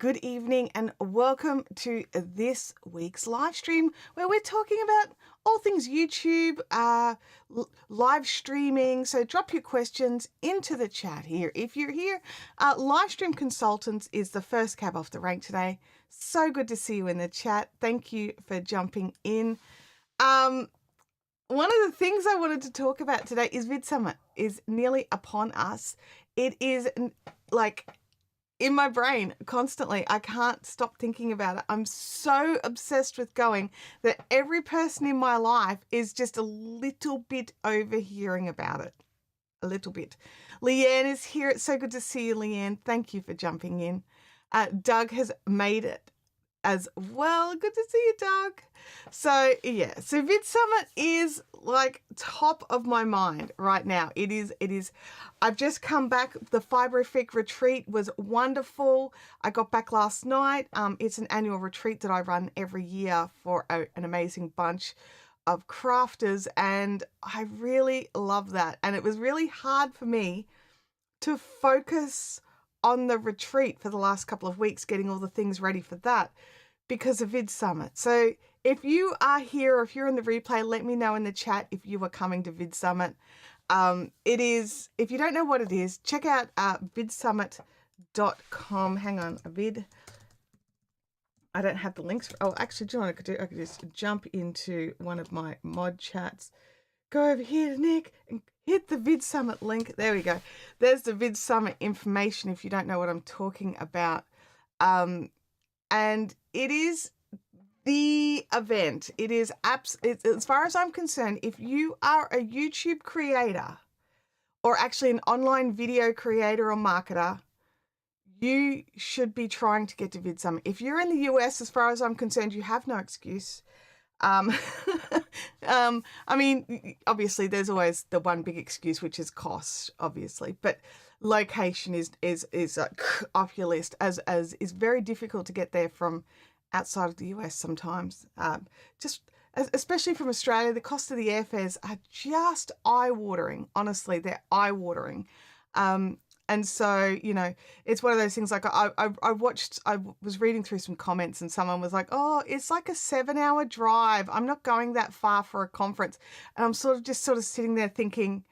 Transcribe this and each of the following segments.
good evening, and welcome to this week's live stream where we're talking about all things YouTube, live streaming. So drop your questions into the chat here. If you're here, Live Stream Consultants is the first cab off the rank today. So good to see you in the chat. Thank you for jumping in. One of the things I wanted to talk about today is VidSummit is nearly upon us. It is like in my brain constantly. I can't stop thinking about it. I'm so obsessed with going that every person in my life is just a little bit overhearing about it. A little bit. Leanne is here. It's so good to see you, Leanne. Thank you for jumping in. Doug has made it as well. Good to see you, Doug. So yeah, so VidSummit is like top of my mind right now. It is. I've just come back. The Fibrofig retreat was wonderful. I got back last night. It's an annual retreat that I run every year for an amazing bunch of crafters, and I really love that. And it was really hard for me to focus on the retreat for the last couple of weeks, getting all the things ready for that because of VidSummit. So if you are here or if you're in the replay, let me know in the chat if you are coming to VidSummit. It is, if you don't know what it is, check out vidsummit.com. Hang on, I don't have the links. Oh, actually, do you know what I could do? I could just jump into one of my mod chats. Go over here to Nick and hit the VidSummit link. There we go. There's the VidSummit information if you don't know what I'm talking about. And it is the event. It is as far as I'm concerned, if you are a YouTube creator or actually an online video creator or marketer, you should be trying to get to VidSummit. If you're in the US, as far as I'm concerned, you have no excuse. I mean, obviously there's always the one big excuse, which is cost, obviously, but location is off your list, as is very difficult to get there from outside of the US sometimes. Especially from Australia, the cost of the airfares are just eye-watering. Honestly, they're eye-watering. And so, you know, it's one of those things like I was reading through some comments and someone was like, oh, it's like a 7-hour drive. I'm not going that far for a conference. And I'm sort of sitting there thinking,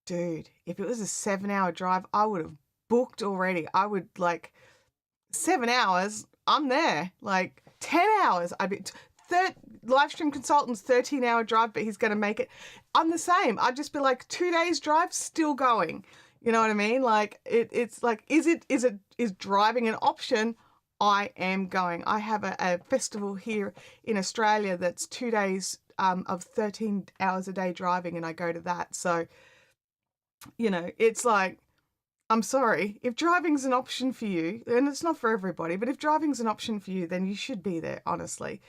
dude, if it was a 7-hour drive, I would have booked already. I would 7 hours, I'm there. 10 hours, I'd be Live Stream Consultant's 13-hour drive, but he's going to make it. I'm the same. I'd just be like 2 days drive, still going. You know what I mean? It's like, is driving an option? I am going. I have a festival here in Australia that's 2 days of 13 hours a day driving, and I go to that. So, you know, it's like, I'm sorry, if driving's an option for you, and it's not for everybody, but if driving's an option for you, then you should be there, honestly.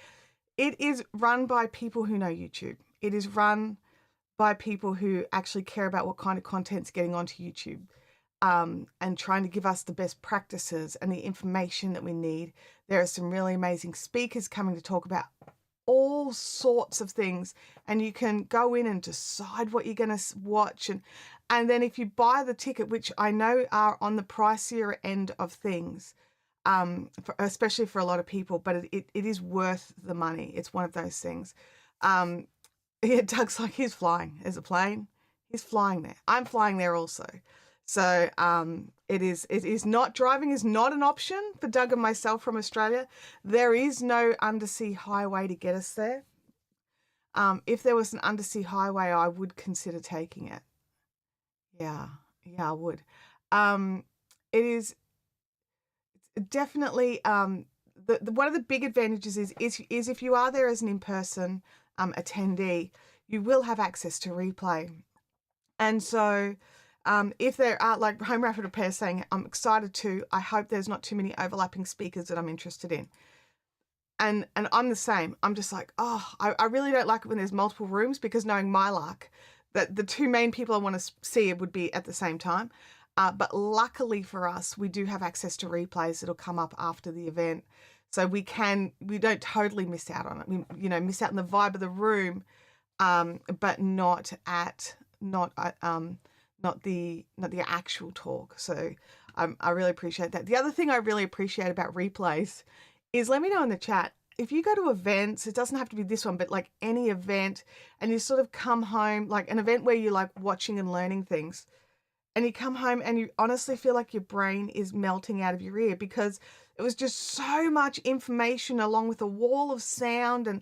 It is run by people who know YouTube. It is run by people who actually care about what kind of content's getting onto YouTube, and trying to give us the best practices and the information that we need. There are some really amazing speakers coming to talk about all sorts of things, and you can go in and decide what you're going to watch. And then if you buy the ticket, which I know are on the pricier end of things, especially for a lot of people, but it is worth the money. It's one of those things. Yeah, Doug's like, he's flying. There's a plane. He's flying there. I'm flying there also. So it is not, driving is not an option for Doug and myself from Australia. There is no undersea highway to get us there. If there was an undersea highway, I would consider taking it. Yeah, I would. It is definitely, one of the big advantages is if you are there as an in-person attendee, you will have access to replay. And so if there are, like Home Rapid Repair saying, I'm excited to, I hope there's not too many overlapping speakers that I'm interested in. And I'm the same. I'm just like, oh, I really don't like it when there's multiple rooms, because knowing my luck, that the two main people I want to see would be at the same time. But luckily for us, we do have access to replays that'll come up after the event. So we don't totally miss out on it. We, miss out on the vibe of the room, but not the actual talk. So I really appreciate that. The other thing I really appreciate about replays is, let me know in the chat, if you go to events, it doesn't have to be this one, but like any event, and you sort of come home, like an event where you're like watching and learning things, and you come home and you honestly feel like your brain is melting out of your ear because it was just so much information along with a wall of sound and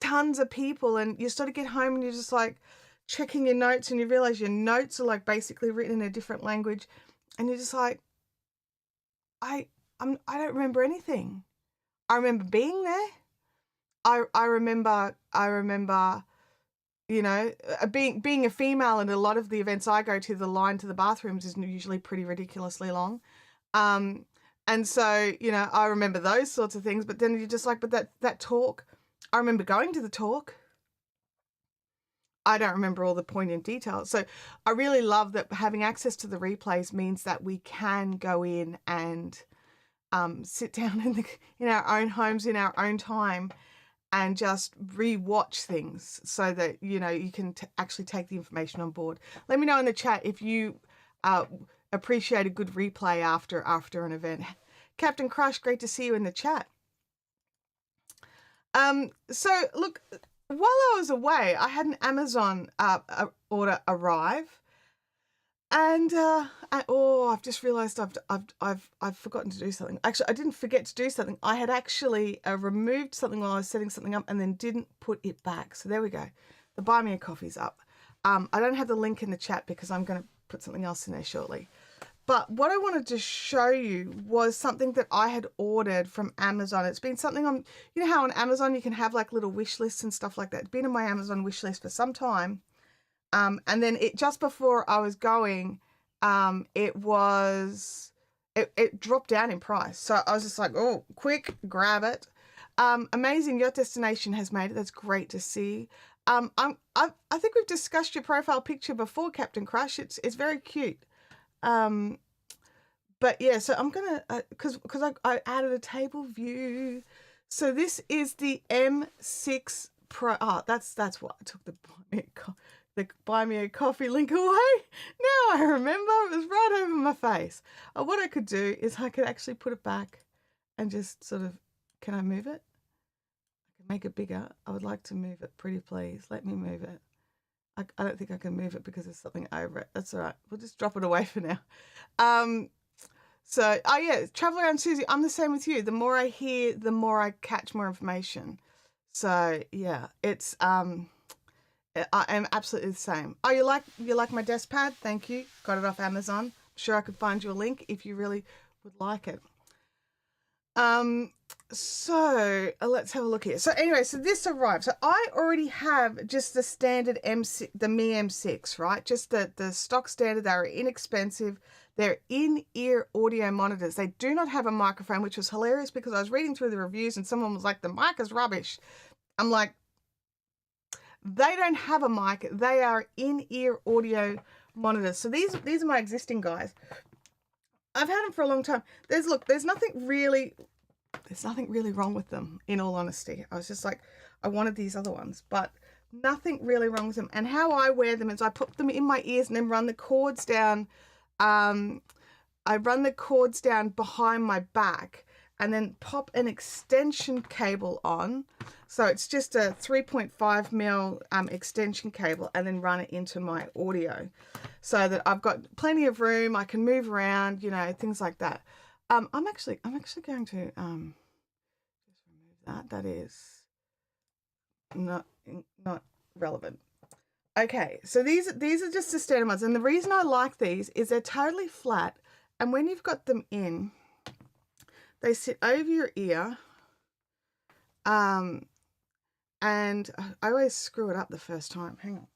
tons of people, and you sort of get home and you're just like checking your notes and you realize your notes are like basically written in a different language, and you're just like, I don't remember anything. I remember being there. I remember, you know, being a female, and a lot of the events I go to, the line to the bathrooms is usually pretty ridiculously long. And so, you know, I remember those sorts of things, but then you're just like, but that talk, I remember going to the talk. I don't remember all the poignant details. So I really love that having access to the replays means that we can go in and sit down in our own homes, in our own time, and just re-watch things so that, you know, you can actually take the information on board. Let me know in the chat if you appreciate a good replay after an event. Captain Crush, great to see you in the chat. So look, while I was away, I had an Amazon order arrive, and I've just realised I've forgotten to do something. Actually, I didn't forget to do something. I had actually removed something while I was setting something up, and then didn't put it back. So there we go. The Buy Me a Coffee's up. I don't have the link in the chat because I'm going to put something else in there shortly. But what I wanted to show you was something that I had ordered from Amazon. It's been something on, you know how on Amazon you can have like little wish lists and stuff like that. It's been on my Amazon wish list for some time. And then just before I was going, it dropped down in price. So I was just like, oh, quick, grab it. Amazing, your destination has made it. That's great to see. I think we've discussed your profile picture before, Captain Crush. It's very cute. But yeah, so I'm gonna because I added a table view. So this is the M6 Pro. Oh, that's why I took the Buy Me a Coffee link away. Now I remember, it was right over my face. What I could do is I could actually put it back and just sort of, can I move it? I can make it bigger. I would like to move it, pretty please. Let me move it. I don't think I can move it because there's something over it. That's all right. We'll just drop it away for now. So, yeah, Travel Around Susie, I'm the same with you. The more I hear, the more I catch more information. So, yeah, it's, I am absolutely the same. Oh, you like my desk pad? Thank you. Got it off Amazon. I'm sure I could find you a link if you really would like it. So let's have a look here. So anyway, so this arrived. So I already have just the standard M6, the Mi M6, right? Just the stock standard. They're inexpensive. They're in-ear audio monitors. They do not have a microphone, which was hilarious because I was reading through the reviews and someone was like, the mic is rubbish. I'm like, they don't have a mic. They are in-ear audio monitors. So these are my existing guys. I've had them for a long time. There's nothing really wrong with them, in all honesty. I was just like, I wanted these other ones, but nothing really wrong with them. And how I wear them is I put them in my ears and then run the cords down. I run the cords down behind my back and then pop an extension cable on. So it's just a 3.5 mil extension cable, and then run it into my audio so that I've got plenty of room. I can move around, you know, things like that. I'm actually going to just remove that. That is not relevant. Okay, so these are just the standard ones, and the reason I like these is they're totally flat, and when you've got them in, they sit over your ear. And I always screw it up the first time. Hang on.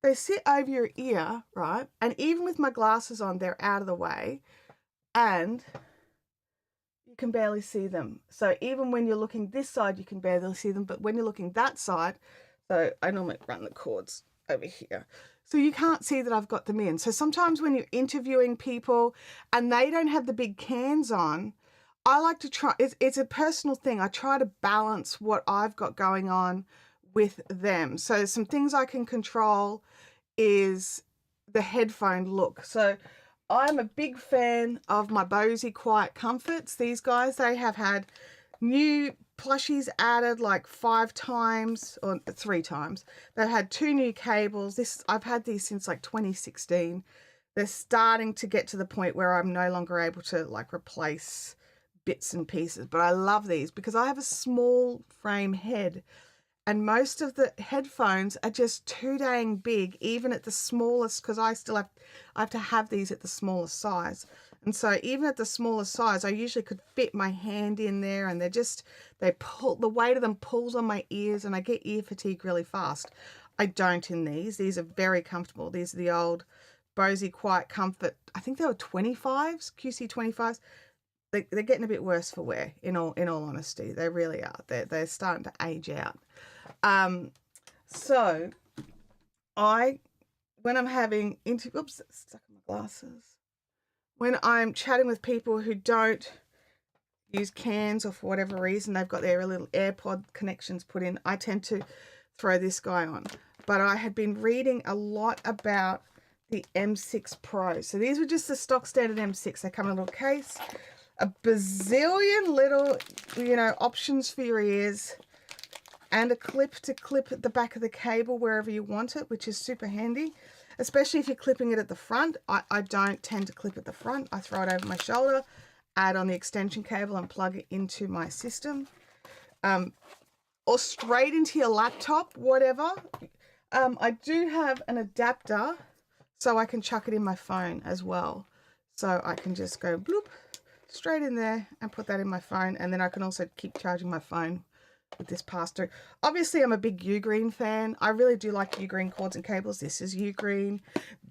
They sit over your ear, right? And even with my glasses on, they're out of the way, and you can barely see them. So even when you're looking this side, you can barely see them, but when you're looking that side, so I normally run the cords over here, so you can't see that I've got them in. So sometimes when you're interviewing people and they don't have the big cans on, I like to try, it's a personal thing. I try to balance what I've got going on with them. So some things I can control is the headphone look. So I'm a big fan of my Bose Quiet Comforts. These guys, they have had new plushies added like 5 times or 3 times. They've had 2 new cables. I've had these since like 2016. They're starting to get to the point where I'm no longer able to like replace bits and pieces, but I love these because I have a small frame head and most of the headphones are just too dang big, even at the smallest, because I have to have these at the smallest size. And so even at the smallest size, I usually could fit my hand in there, and they pull, the weight of them pulls on my ears and I get ear fatigue really fast. I don't in these. These are very comfortable. These are the old Bose Quiet Comfort. I think they were 25s, QC 25s. They're getting a bit worse for wear, in all honesty. They really are. They're starting to age out. So when I'm having oops, stuck in my glasses. When I'm chatting with people who don't use cans or for whatever reason, they've got their little AirPod connections put in, I tend to throw this guy on. But I had been reading a lot about the M6 Pro. So these were just the stock standard M6. They come in a little case, a bazillion little, options for your ears, and a clip to clip at the back of the cable wherever you want it, which is super handy, especially if you're clipping it at the front. I don't tend to clip at the front. I throw it over my shoulder, add on the extension cable and plug it into my system, or straight into your laptop, whatever. I do have an adapter so I can chuck it in my phone as well. So I can just go bloop straight in there and put that in my phone, and then I can also keep charging my phone with this pass-through. Obviously, I'm a big Ugreen fan. I really do like Ugreen cords and cables. This is Ugreen.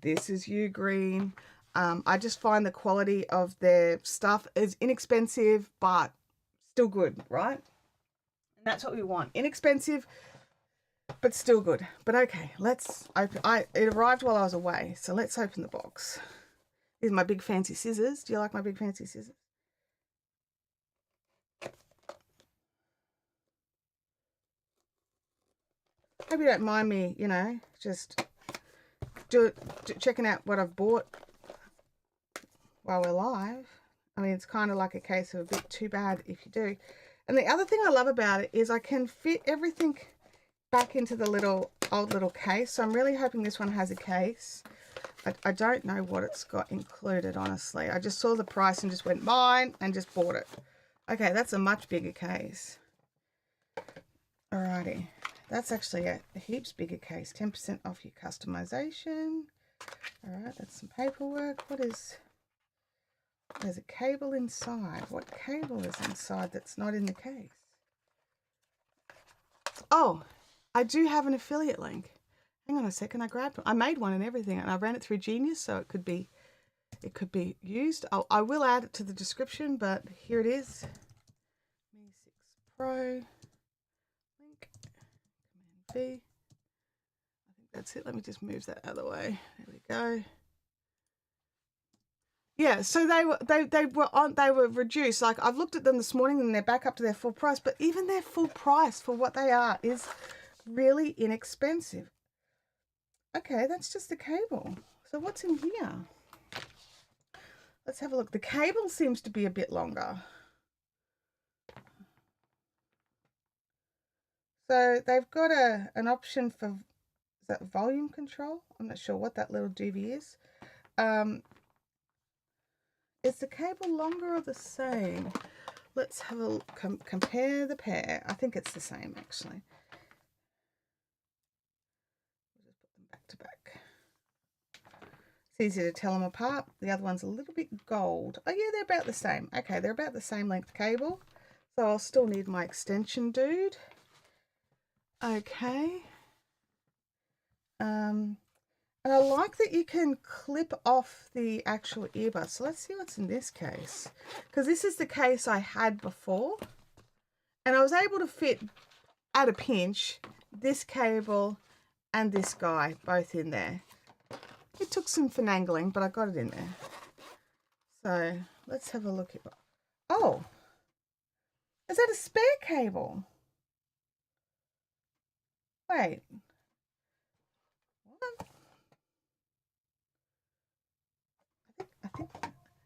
This is Ugreen. I just find the quality of their stuff is inexpensive, but still good, right? And that's what we want. Inexpensive, but still good. But okay, let's open. It arrived while I was away, so let's open the box. These are my big fancy scissors. Do you like my big fancy scissors? Hope you don't mind me, just checking out what I've bought while we're live. I mean, it's kind of like a case of a bit too bad if you do. And the other thing I love about it is I can fit everything back into the old little case. So I'm really hoping this one has a case. I don't know what it's got included, honestly. I just saw the price and just went mine and just bought it. Okay, that's a much bigger case. Alrighty. That's actually a heaps bigger case. 10% off your customization. All right, that's some paperwork. There's a cable inside. What cable is inside that's not in the case? Oh, I do have an affiliate link. Hang on a second. I made one and everything, and I ran it through Genius, so it could be used. I will add it to the description, but here it is. Mi 6 Pro. V. I think that's it. Let me just move that out of the way. There we go. Yeah, so they were reduced. Like, I've looked at them this morning and they're back up to their full price, but even their full price for what they are is really inexpensive. Okay, that's just the cable. So what's in here? Let's have a look. The cable seems to be a bit longer. So they've got an option for, is that volume control? I'm not sure what that little doobie is. Is the cable longer or the same? Let's have a compare the pair. I think it's the same, actually. We'll just put them back to back. It's easy to tell them apart. The other one's a little bit gold. Oh yeah, they're about the same. Okay, they're about the same length cable. So I'll still need my extension dude. Okay. And I like that you can clip off the actual earbud. So let's see what's in this case. Because this is the case I had before. And I was able to fit, at a pinch, this cable and this guy both in there. It took some finagling, but I got it in there. So let's have a look at. Oh, is that a spare cable? Wait. What? I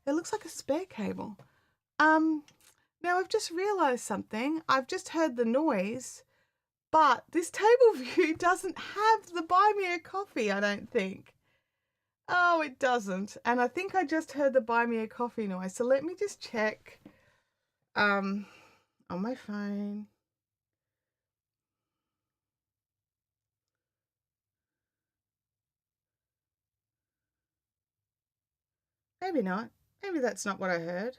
It looks like a spare cable. Now I've just realized something. I've just heard the noise, but this table view doesn't have the buy me a coffee, I don't think. Oh, it doesn't. And I think I just heard the buy me a coffee noise. So let me just check on my phone. Maybe not. Maybe that's not what I heard.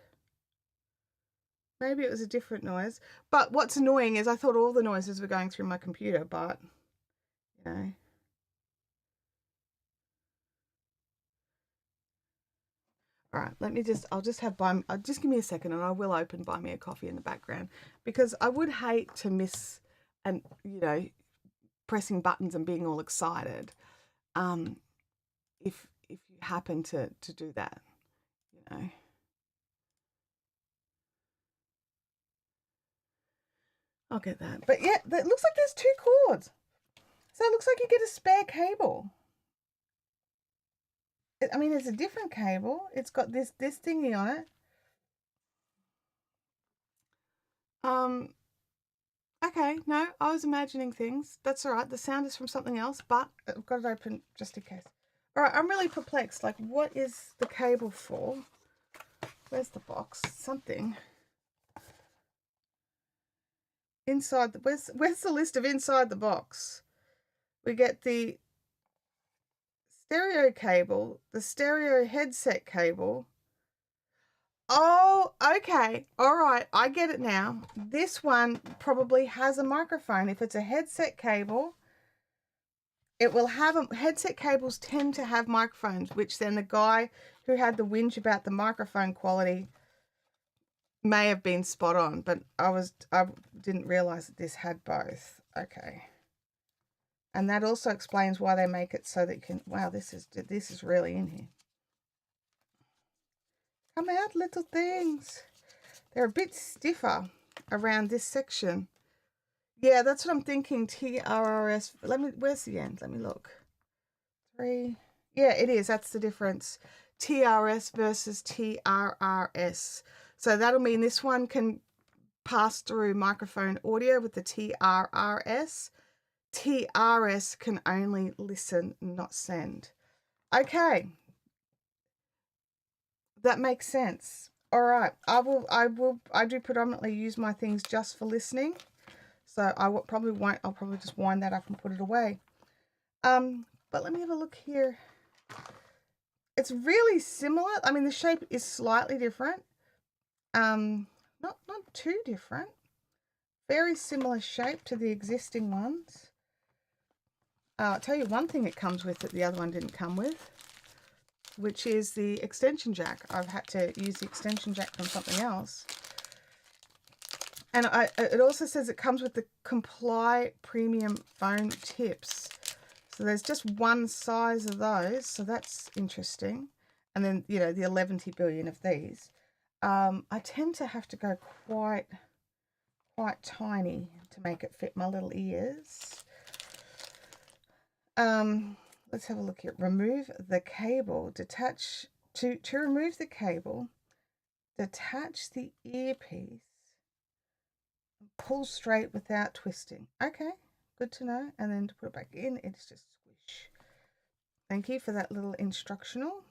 Maybe it was a different noise. But what's annoying is I thought all the noises were going through my computer, but, you know. All right, just give me a second and I will open buy me a coffee in the background, because I would hate to miss, and, you know, pressing buttons and being all excited, if you happen to do that, you know. I'll get that. But yeah, it looks like there's 2 cords. So it looks like you get a spare cable. I mean, it's a different cable. It's got this thingy on it. Okay, no, I was imagining things. That's all right. The sound is from something else, but I've got it open just in case. All right, I'm really perplexed. Like, what is the cable for? Where's the box? Something. Inside the, where's the list of inside the box? We get the stereo cable, the stereo headset cable. Oh, okay. All right. I get it now. This one probably has a microphone. If it's a headset cable, it will have headset cables tend to have microphones, which then the guy who had the whinge about the microphone quality may have been spot on, but I didn't realize that this had both. Okay. And that also explains why they make it so that you can, wow, this is really in here. Come out, little things. They're a bit stiffer around this section. Yeah, that's what I'm thinking. TRRS. Where's the end? Let me look. 3. Yeah, it is. That's the difference. TRS versus TRRS. So that'll mean this one can pass through microphone audio with the TRRS. TRS can only listen, not send. Okay. That makes sense. All right. I do predominantly use my things just for listening. So I'll probably just wind that up and put it away. But let me have a look here. It's really similar. I mean, the shape is slightly different. Not too different. Very similar shape to the existing ones. I'll tell you one thing it comes with that the other one didn't come with, which is the extension jack. I've had to use the extension jack from something else. And it also says it comes with the Comply Premium phone tips. So there's just one size of those. So that's interesting. And then, you know, the 11 billion of these. I tend to have to go quite tiny to make it fit my little ears. Let's have a look here. Remove the cable. Detach to remove the cable. Detach the earpiece. Pull straight without twisting. Okay, good to know. And then to put it back in, it's just squish. Thank you for that little instructional.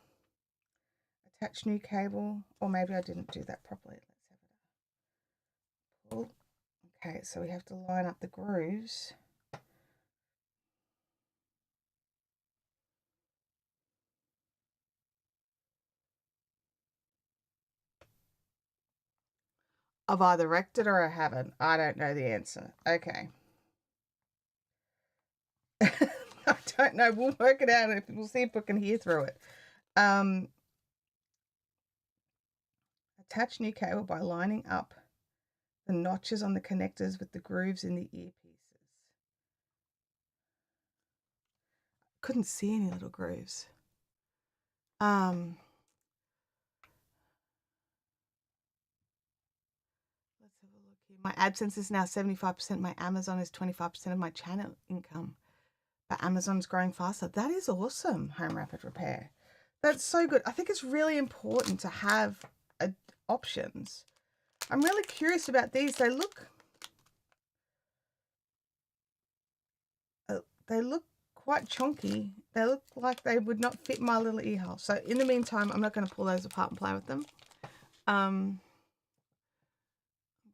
Attach new cable, or maybe I didn't do that properly. Let's have it. Pull. Okay, so we have to line up the grooves. I've either wrecked it or I haven't. I don't know the answer. Okay. I don't know. We'll work it out. We'll see if we can hear through it. Attach new cable by lining up the notches on the connectors with the grooves in the earpieces. Couldn't see any little grooves. Let's have a look here. My AdSense is now 75%. My Amazon is 25% of my channel income. But Amazon's growing faster. That is awesome, Home Rapid Repair. That's so good. I think it's really important to have options. I'm really curious about these. They look quite chunky. They look like they would not fit my little ear hole. So in the meantime, I'm not going to pull those apart and play with them. I'm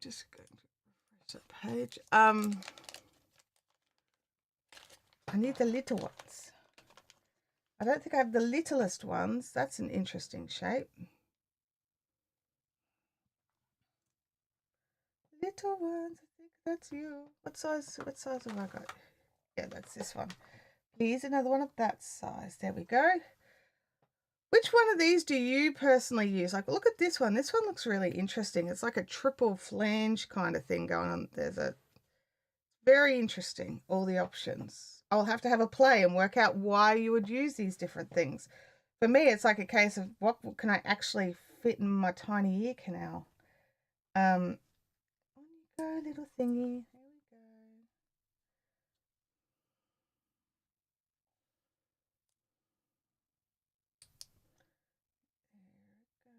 just going to refresh that page. I need the little ones. I don't think I have the littlest ones. That's an interesting shape. Little ones, I think that's you. What size have I got? Yeah, that's this one. Please, another one of that size. There we go. Which one of these do you personally use? Like, look at this one. This one looks really interesting. It's like a triple flange kind of thing going on. There's a very interesting, all the options. I'll have to have a play and work out why you would use these different things. For me, it's like a case of what can I actually fit in my tiny ear canal? On you go, little thingy. There we go.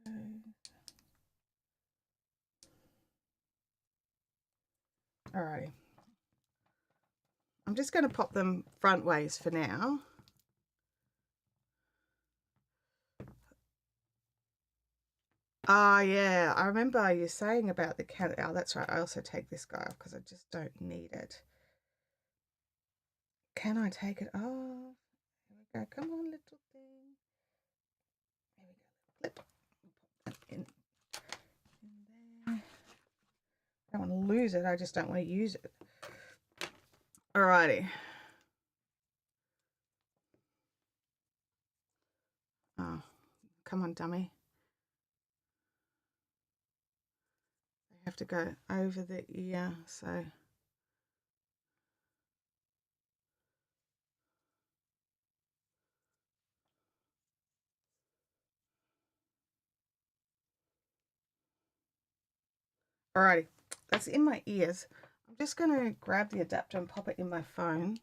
There it goes. Alrighty. I'm just going to pop them front ways for now. Yeah, I remember you saying about the cat. Oh, that's right. I also take this guy off because I just don't need it. Can I take it off? Here we go. Come on, little thing. There we go. Clip. Pop that in there. I don't want to lose it. I just don't want to use it. Alrighty. Oh, come on, dummy. I have to go over the ear, so. Alrighty, that's in my ears. I'm just going to grab the adapter and pop it in my phone.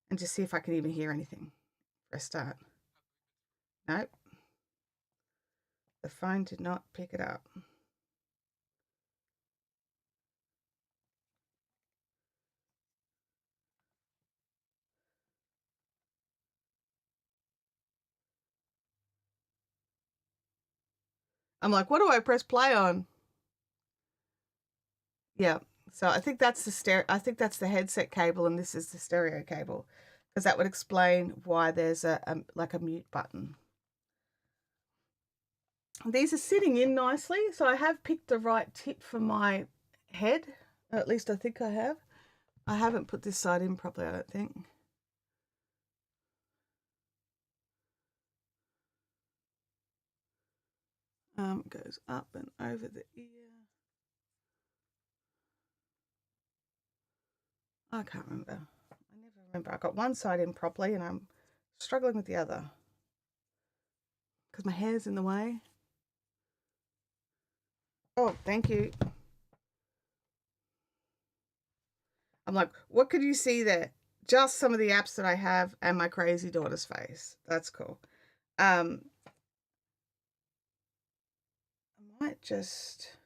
And just see if I can even hear anything for a start. Nope. The phone did not pick it up. I'm like, what do I press play on? Yeah. So I think that's the headset cable and this is the stereo cable, because that would explain why there's like a mute button. These are sitting in nicely, so I have picked the right tip for my head. At least I think I have. I haven't put this side in properly, I don't think. Goes up and over the ear. I can't remember. I never remember. I got one side in properly and I'm struggling with the other because my hair's in the way. Oh, thank you. I'm like, what could you see there? Just some of the apps that I have and my crazy daughter's face. That's cool. I might just...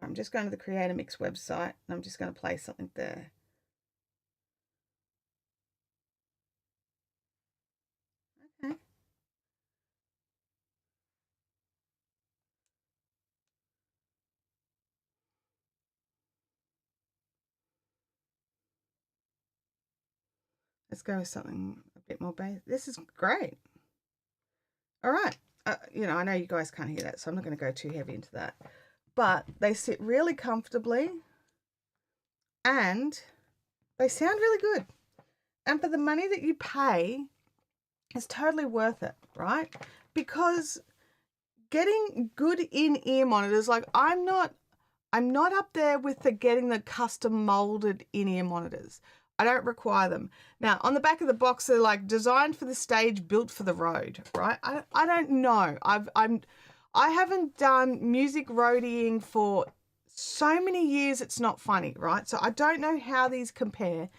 I'm just going to the Creator Mix website and I'm just going to play something there. Okay. Let's go with something a bit more basic. This is great. All right. You know, I know you guys can't hear that, so I'm not going to go too heavy into that. But they sit really comfortably and they sound really good. And for the money that you pay, it's totally worth it, right? Because getting good in-ear monitors, like I'm not up there with getting the custom molded in-ear monitors. I don't require them. Now, on the back of the box, they're like designed for the stage, built for the road, right? I don't know. I haven't done music roadieing for so many years, it's not funny, right? So I don't know how these compare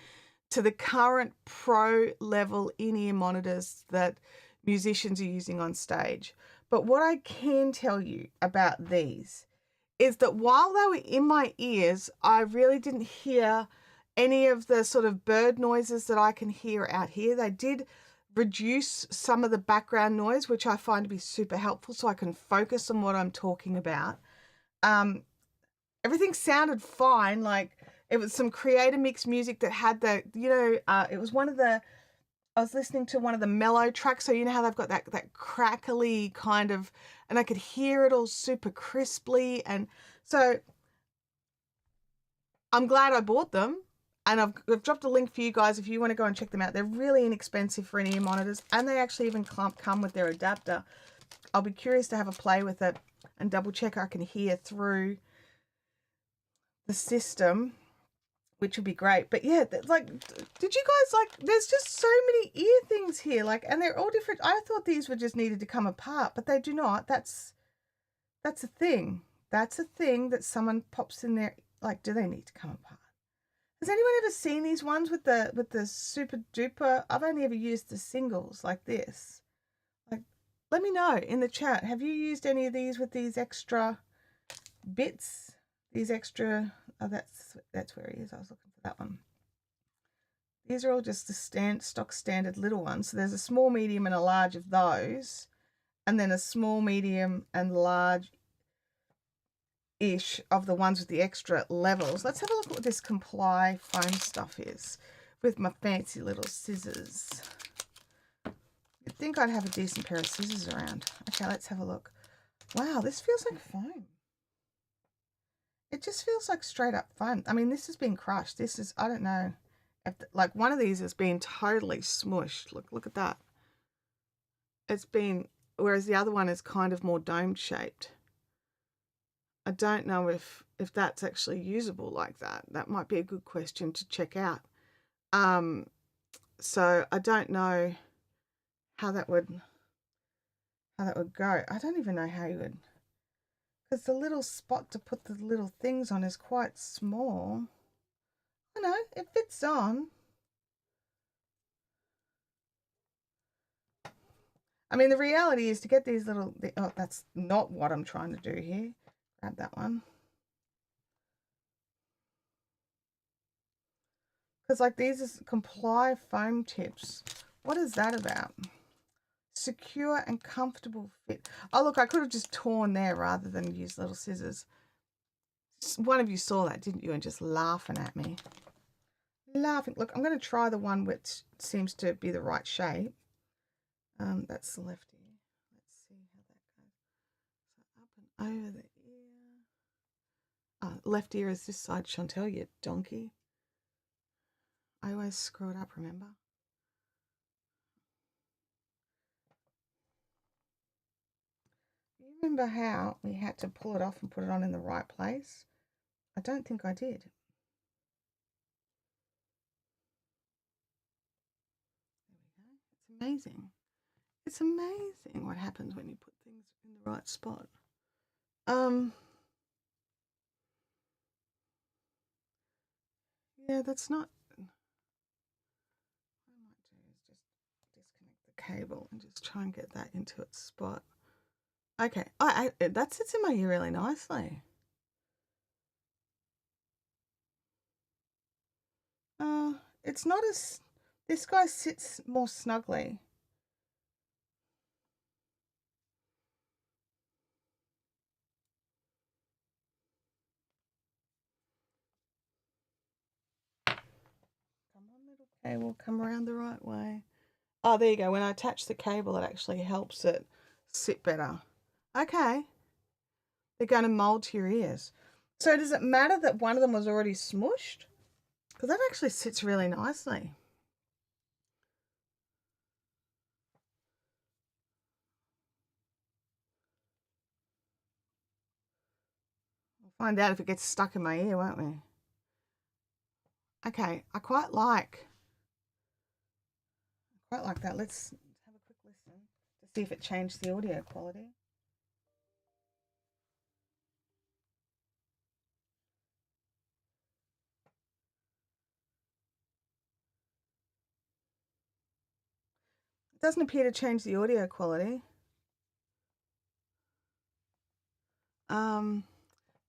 to the current pro level in-ear monitors that musicians are using on stage. But what I can tell you about these is that while they were in my ears, I really didn't hear any of the sort of bird noises that I can hear out here. They did reduce some of the background noise, which I find to be super helpful so I can focus on what I'm talking about. Everything sounded fine. Like it was some creator mix music that had the, it was I was listening to one of the mellow tracks. So you know how they've got that crackly kind of, and I could hear it all super crisply. And so I'm glad I bought them. And I've dropped a link for you guys if you want to go and check them out. They're really inexpensive for in-ear monitors, and they actually even come with their adapter. I'll be curious to have a play with it and double check I can hear through the system, which would be great. But yeah, like, did you guys like, there's just so many ear things here, like, and they're all different. I thought these were just needed to come apart, but they do not. That's a thing. That's a thing that someone pops in there. Like, do they need to come apart? Has anyone ever seen these ones with the super duper? I've only ever used the singles like this. Like, let me know in the chat. Have you used any of these with these extra bits? These extra, oh, that's where he is. I was looking for that one. These are all just the stock standard little ones. So there's a small, medium, and a large of those, and then a small, medium, and large ish of the ones with the extra levels. Let's have a look at what this Comply foam stuff is with my fancy little scissors. You'd think I'd have a decent pair of scissors around. Okay, let's have a look. Wow, this feels like foam. It just feels like straight up foam. I mean, this has been crushed. This is, I don't know, if like one of these has been totally smushed. Look at that. It's been, whereas the other one is kind of more dome shaped. I don't know if that's actually usable like that. That might be a good question to check out. So I don't know how that would go. I don't even know how you would, because the little spot to put the little things on is quite small. I know, it fits on. I mean, the reality is to get these little, oh, that's not what I'm trying to do here. Grab that one. Because like these is Comply foam tips. What is that about? Secure and comfortable fit. Oh, look, I could have just torn there rather than use little scissors. One of you saw that, didn't you? And just laughing at me. Laughing. Look, I'm going to try the one which seems to be the right shape. That's the left ear. Let's see how that goes. So up and over the ear. Left ear is this side, Chantelle, you donkey. I always screw it up, remember? You remember how we had to pull it off and put it on in the right place? I don't think I did. There we go. It's amazing. It's amazing what happens when you put things in the right spot. Yeah, that's not. What I might do is just disconnect the cable and just try and get that into its spot. Okay, that sits in my ear really nicely. It's not as, this guy sits more snugly. Come on, little cable, come around the right way. Oh, there you go. When I attach the cable, it actually helps it sit better. Okay. They're going to mold to your ears. So does it matter that one of them was already smushed? Because that actually sits really nicely. We'll find out if it gets stuck in my ear, won't we? Okay, I quite like that. Let's have a quick listen to see if it changed the audio quality. doesn't appear to change the audio quality.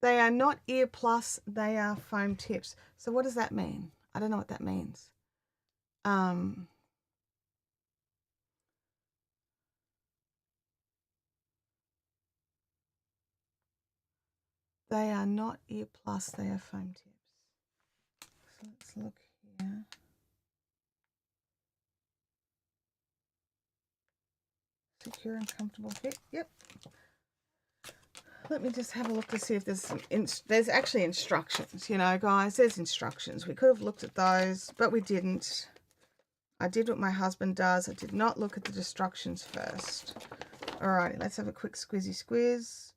They are not ear plus, they are foam tips. So what does that mean? I don't know what that means. They are not ear plus, they are foam tips. So let's look here. Secure and comfortable fit. Yep. Let me just have a look to see if there's actually instructions, you know, guys. There's instructions. We could have looked at those, but we didn't. I did what my husband does. I did not look at the instructions first. Alrighty, let's have a quick squizzy squiz.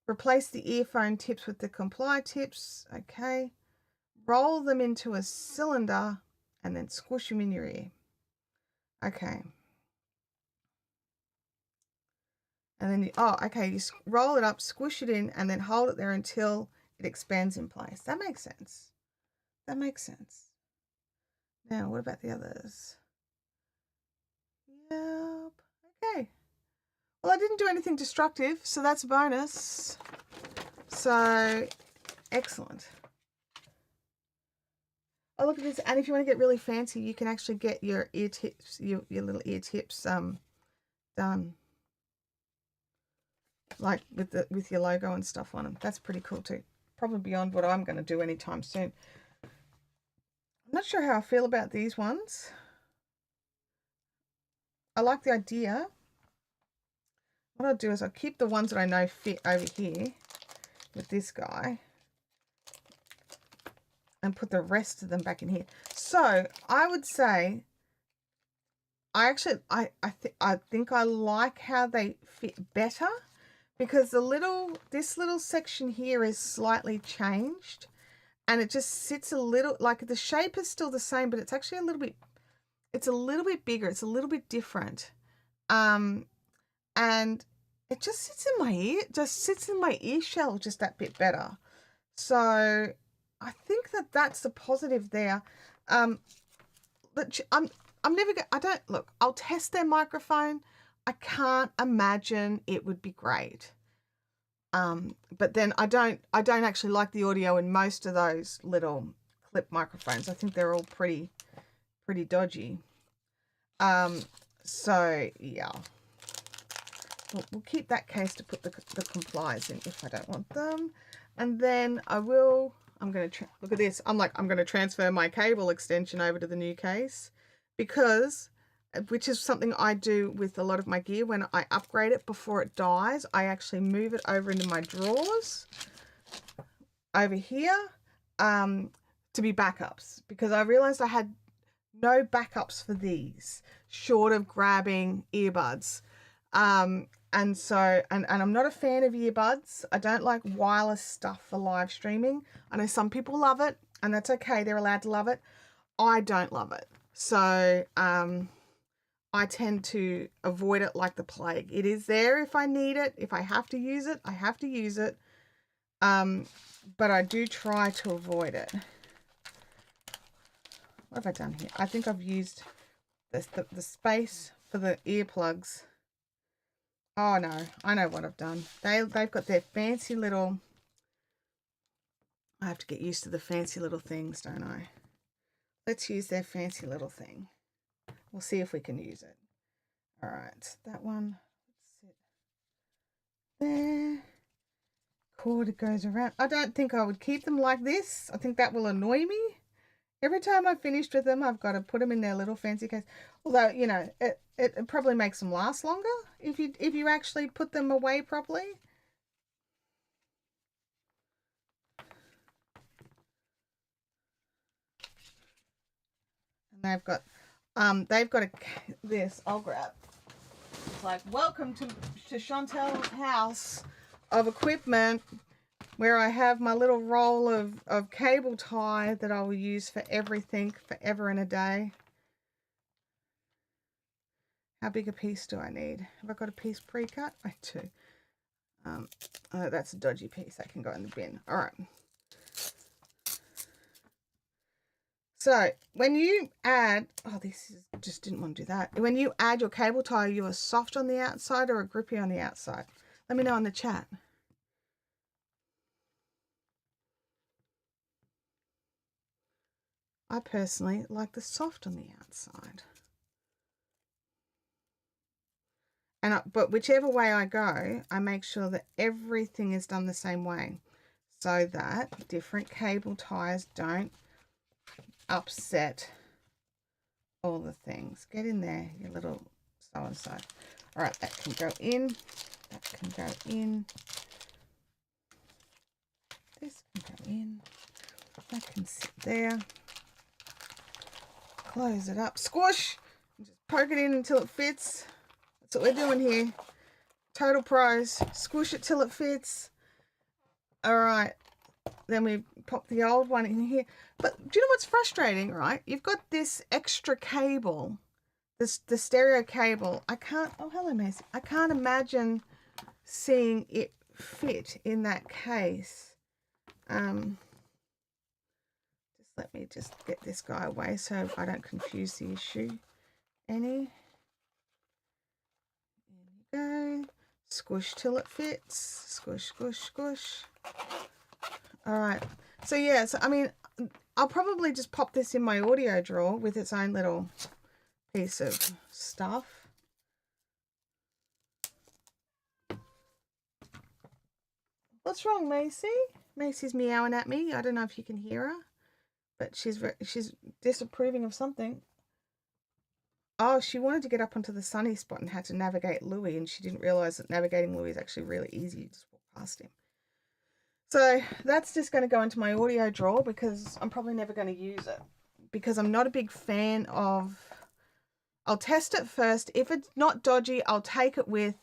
Replace the earphone tips with the comply tips. Okay. Roll them into a cylinder and then squish them in your ear. Okay. And then, you roll it up, squish it in, and then hold it there until it expands in place. That makes sense. That makes sense. Now, what about the others? Yep. Okay. Well, I didn't do anything destructive, so that's a bonus. So, excellent. Oh, look at this. And if you want to get really fancy, you can actually get your ear tips, your little ear tips done. Like with your logo and stuff on them. That's pretty cool too. Probably beyond what I'm going to do anytime soon. I'm not sure how I feel about these ones. I like the idea. What I'll do is I'll keep the ones that I know fit over here with this guy and put the rest of them back in here. So I would say I think I like how they fit better, because this little section here is slightly changed, and it just sits a little, like the shape is still the same, but it's actually a little bit bigger. It's a little bit different. And it just sits in my ear, ear shell just that bit better. So I think that's the positive there. But I'm never going, I'll test their microphone. I can't imagine it would be great. But then I don't actually like the audio in most of those little clip microphones. I think they're all pretty dodgy. So yeah, we'll keep that case to put the complies in if I don't want them. And then I'm going to look at this. I'm going to transfer my cable extension over to the new case, because, which is something I do with a lot of my gear. When I upgrade it before it dies, I actually move it over into my drawers over here to be backups, because I realized I had no backups for these short of grabbing earbuds. And so, and I'm not a fan of earbuds. I don't like wireless stuff for live streaming. I know some people love it, and that's okay. They're allowed to love it. I don't love it. So, I tend to avoid it like the plague. It is there if I need it. If I have to use it, I have to use it. But I do try to avoid it. What have I done here? I think I've used the space for the earplugs. Oh no, I know what I've done. They've got their fancy little, I have to get used to the fancy little things, don't I? Let's use their fancy little thing. We'll see if we can use it. All right, that one, let's sit there. Cord goes around. I don't think I would keep them like this. I think that will annoy me. Every time I've finished with them, I've got to put them in their little fancy case. Although, you know, it probably makes them last longer if you actually put them away properly. And they've got this. I'll grab. It's like, welcome to Chantelle's house of equipment, where I have my little roll of cable tie that I will use for everything, forever and a day. How big a piece do I need? Have I got a piece pre-cut? I do. Oh, that's a dodgy piece. That can go in the bin. All right. So when you add, oh, just didn't want to do that. When you add your cable tie, you are soft on the outside or a grippy on the outside? Let me know in the chat. I personally like the soft on the outside. But whichever way I go, I make sure that everything is done the same way so that different cable ties don't upset all the things. Get in there, you little so-and-so. All right, that can go in. That can go in. This can go in. That can sit there. Close it up. Squish! Just poke it in until it fits. That's what we're doing here. Total pros. Squish it till it fits. All right. Then we pop the old one in here. But do you know what's frustrating, right? You've got this extra cable, the stereo cable. I can't, oh, hello, Macy. I can't imagine seeing it fit in that case. Just let me just get this guy away so I don't confuse the issue any. There you go. Squish till it fits. Squish, squish, squish. All right. So yeah, so I mean, I'll probably just pop this in my audio drawer with its own little piece of stuff. What's wrong, Macy? Macy's meowing at me. I don't know if you can hear her, but she's disapproving of something. Oh, she wanted to get up onto the sunny spot and had to navigate Louis, and she didn't realize that navigating Louis is actually really easy. You just walk past him. So that's just going to go into my audio drawer because I'm probably never going to use it because I'm not a big fan of... I'll test it first. If it's not dodgy, I'll take it with,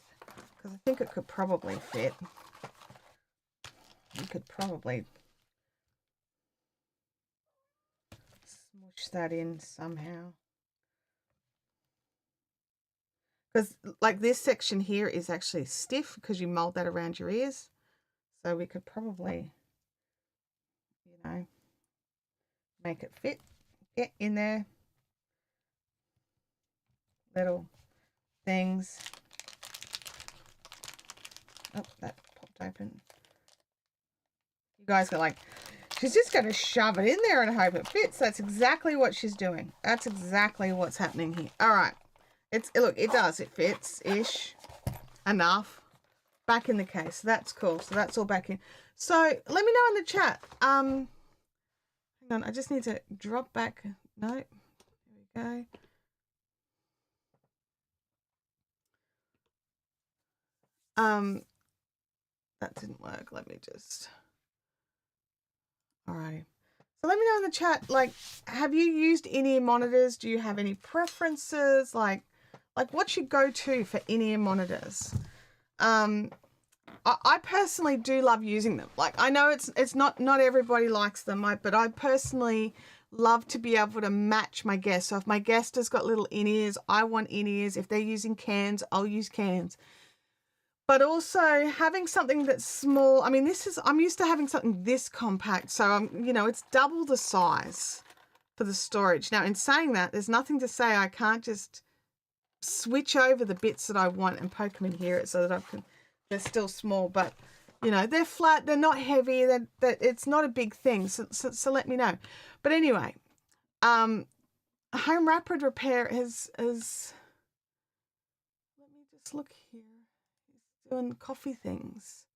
because I think it could probably fit. You could probably smush that in somehow. Because like this section here is actually stiff because you mold that around your ears. So we could probably, you know, make it fit. Get in there. Little things. Oh, that popped open. You guys go like, she's just going to shove it in there and hope it fits. That's exactly what she's doing. That's exactly what's happening here. All right. Look, it does. It fits-ish. Enough. Back in the case. So that's cool. So that's all back in. So let me know in the chat. Hang on. I just need to drop back. No. There we go. That didn't work. Let me just... Alrighty. So let me know in the chat, like, have you used in-ear monitors? Do you have any preferences? Like what's your go-to for in-ear monitors? I personally do love using them. Like, I know it's not everybody likes them, but I personally love to be able to match my guest. So if my guest has got little in-ears, I want in-ears. If they're using cans, I'll use cans. But also having something that's small. I mean, I'm used to having something this compact. So it's double the size for the storage. Now, in saying that, there's nothing to say I can't just switch over the bits that I want and poke them in here so that they're still small, but they're flat, they're not heavy, it's not a big thing. So let me know. But anyway, Home Rapid Repair is let me just look here. Doing coffee things.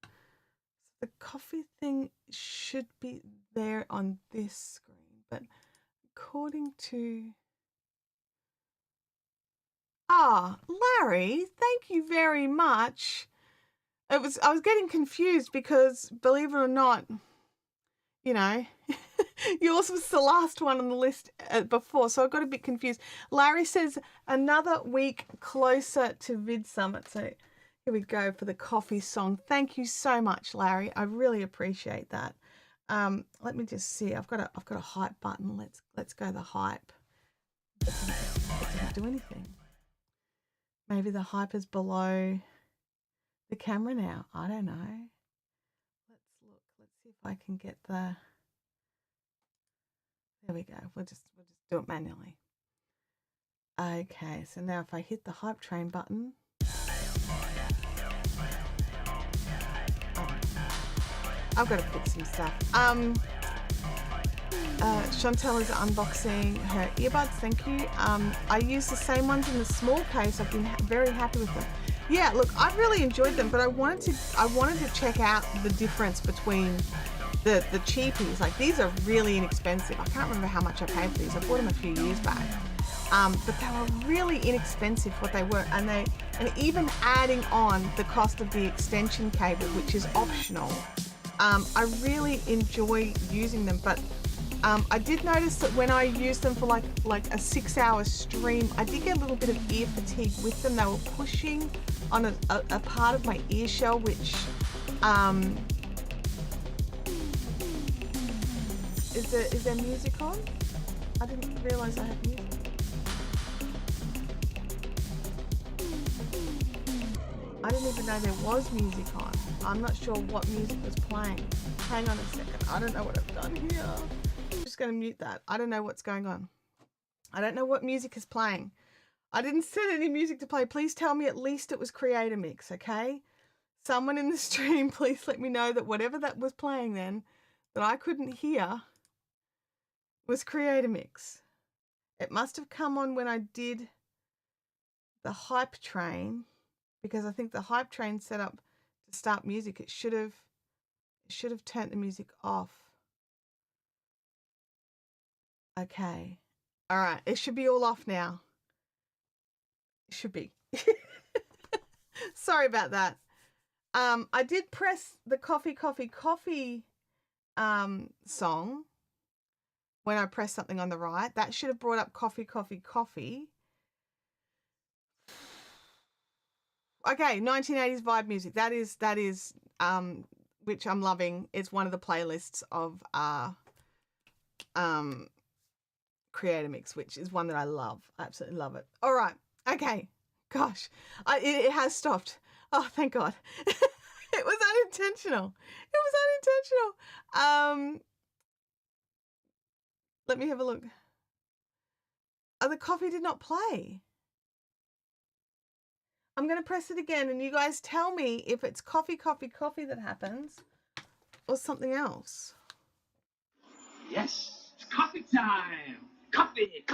The coffee thing should be there on this screen, but according to Larry, thank you very much. I was getting confused because, believe it or not, yours was the last one on the list before, so I got a bit confused. Larry says another week closer to VidSummit. So here we go for the coffee song. Thank you so much, Larry. I really appreciate that. Let me just see. I've got a hype button. Let's go the hype. It didn't do anything. Maybe the hype is below the camera now. I don't know. Let's look. Let's see if I can get there There we go. We'll just do it manually. Okay, so now if I hit the hype train button, I've got to fix some stuff. Chantelle is unboxing her earbuds. Thank you. I use the same ones in the small case. I've been very happy with them. Yeah, look, I've really enjoyed them, but I wanted to check out the difference between the cheapies. Like, these are really inexpensive. I can't remember how much I paid for these. I bought them a few years back. But they were really inexpensive what they were, and even adding on the cost of the extension cable, which is optional. I really enjoy using them, but I did notice that when I used them for like a 6-hour stream, I did get a little bit of ear fatigue with them. They were pushing on a part of my ear shell, which is there music on? I didn't realize I had music. I didn't even know there was music on. I'm not sure what music was playing. Hang on a second. I don't know what I've done here. I'm just going to mute that. I don't know what's going on. I don't know what music is playing. I didn't set any music to play. Please tell me at least it was Creator Mix, okay? Someone in the stream, please let me know that whatever that was playing then that I couldn't hear was Creator Mix. It must have come on when I did the hype train, because I think the hype train set up to start music. It should have turned the music off. Okay. All right. It should be all off now. It should be. Sorry about that. I did press the coffee song when I pressed something on the right. That should have brought up coffee. Okay, 1980s vibe music. That is which I'm loving. It's one of the playlists of Creator Mix, which is one that I love. I absolutely love it. All right. Okay. Gosh, it has stopped. Oh, thank God. It was unintentional. Let me have a look. Oh, the coffee did not play. I'm going to press it again, and you guys tell me if it's coffee that happens or something else. Yes, it's coffee time. Coffee.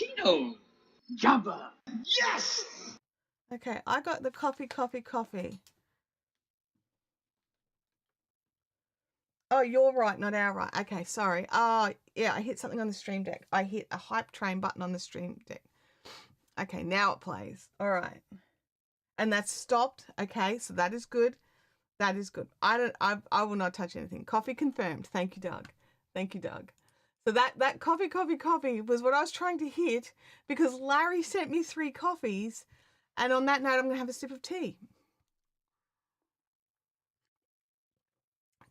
Cappuccino. Java. Yes! Okay, I got the coffee. Oh, you're right, not our right. Okay, sorry. Oh, yeah, I hit something on the stream deck. I hit a hype train button on the stream deck. Okay, now it plays. All right. And that's stopped. Okay, so that is good. That is good. I will not touch anything. Coffee confirmed. Thank you, Doug. So that coffee was what I was trying to hit, because Larry sent me 3 coffees. And on that note, I'm going to have a sip of tea.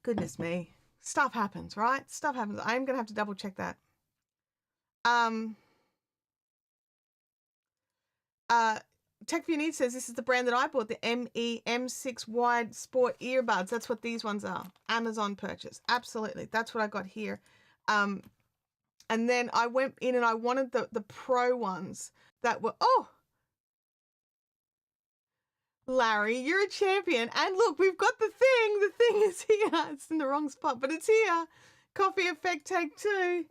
Goodness me. Stuff happens, right? Stuff happens. I'm going to have to double check that. TechViewNeeds says this is the brand that I bought, the M6 wide sport earbuds. That's what these ones are. Amazon purchase. Absolutely. That's what I got here. And then I went in and I wanted the pro ones that were, oh, Larry, you're a champion. And look, we've got the thing. The thing is here. It's in the wrong spot, but it's here. Coffee effect take 2.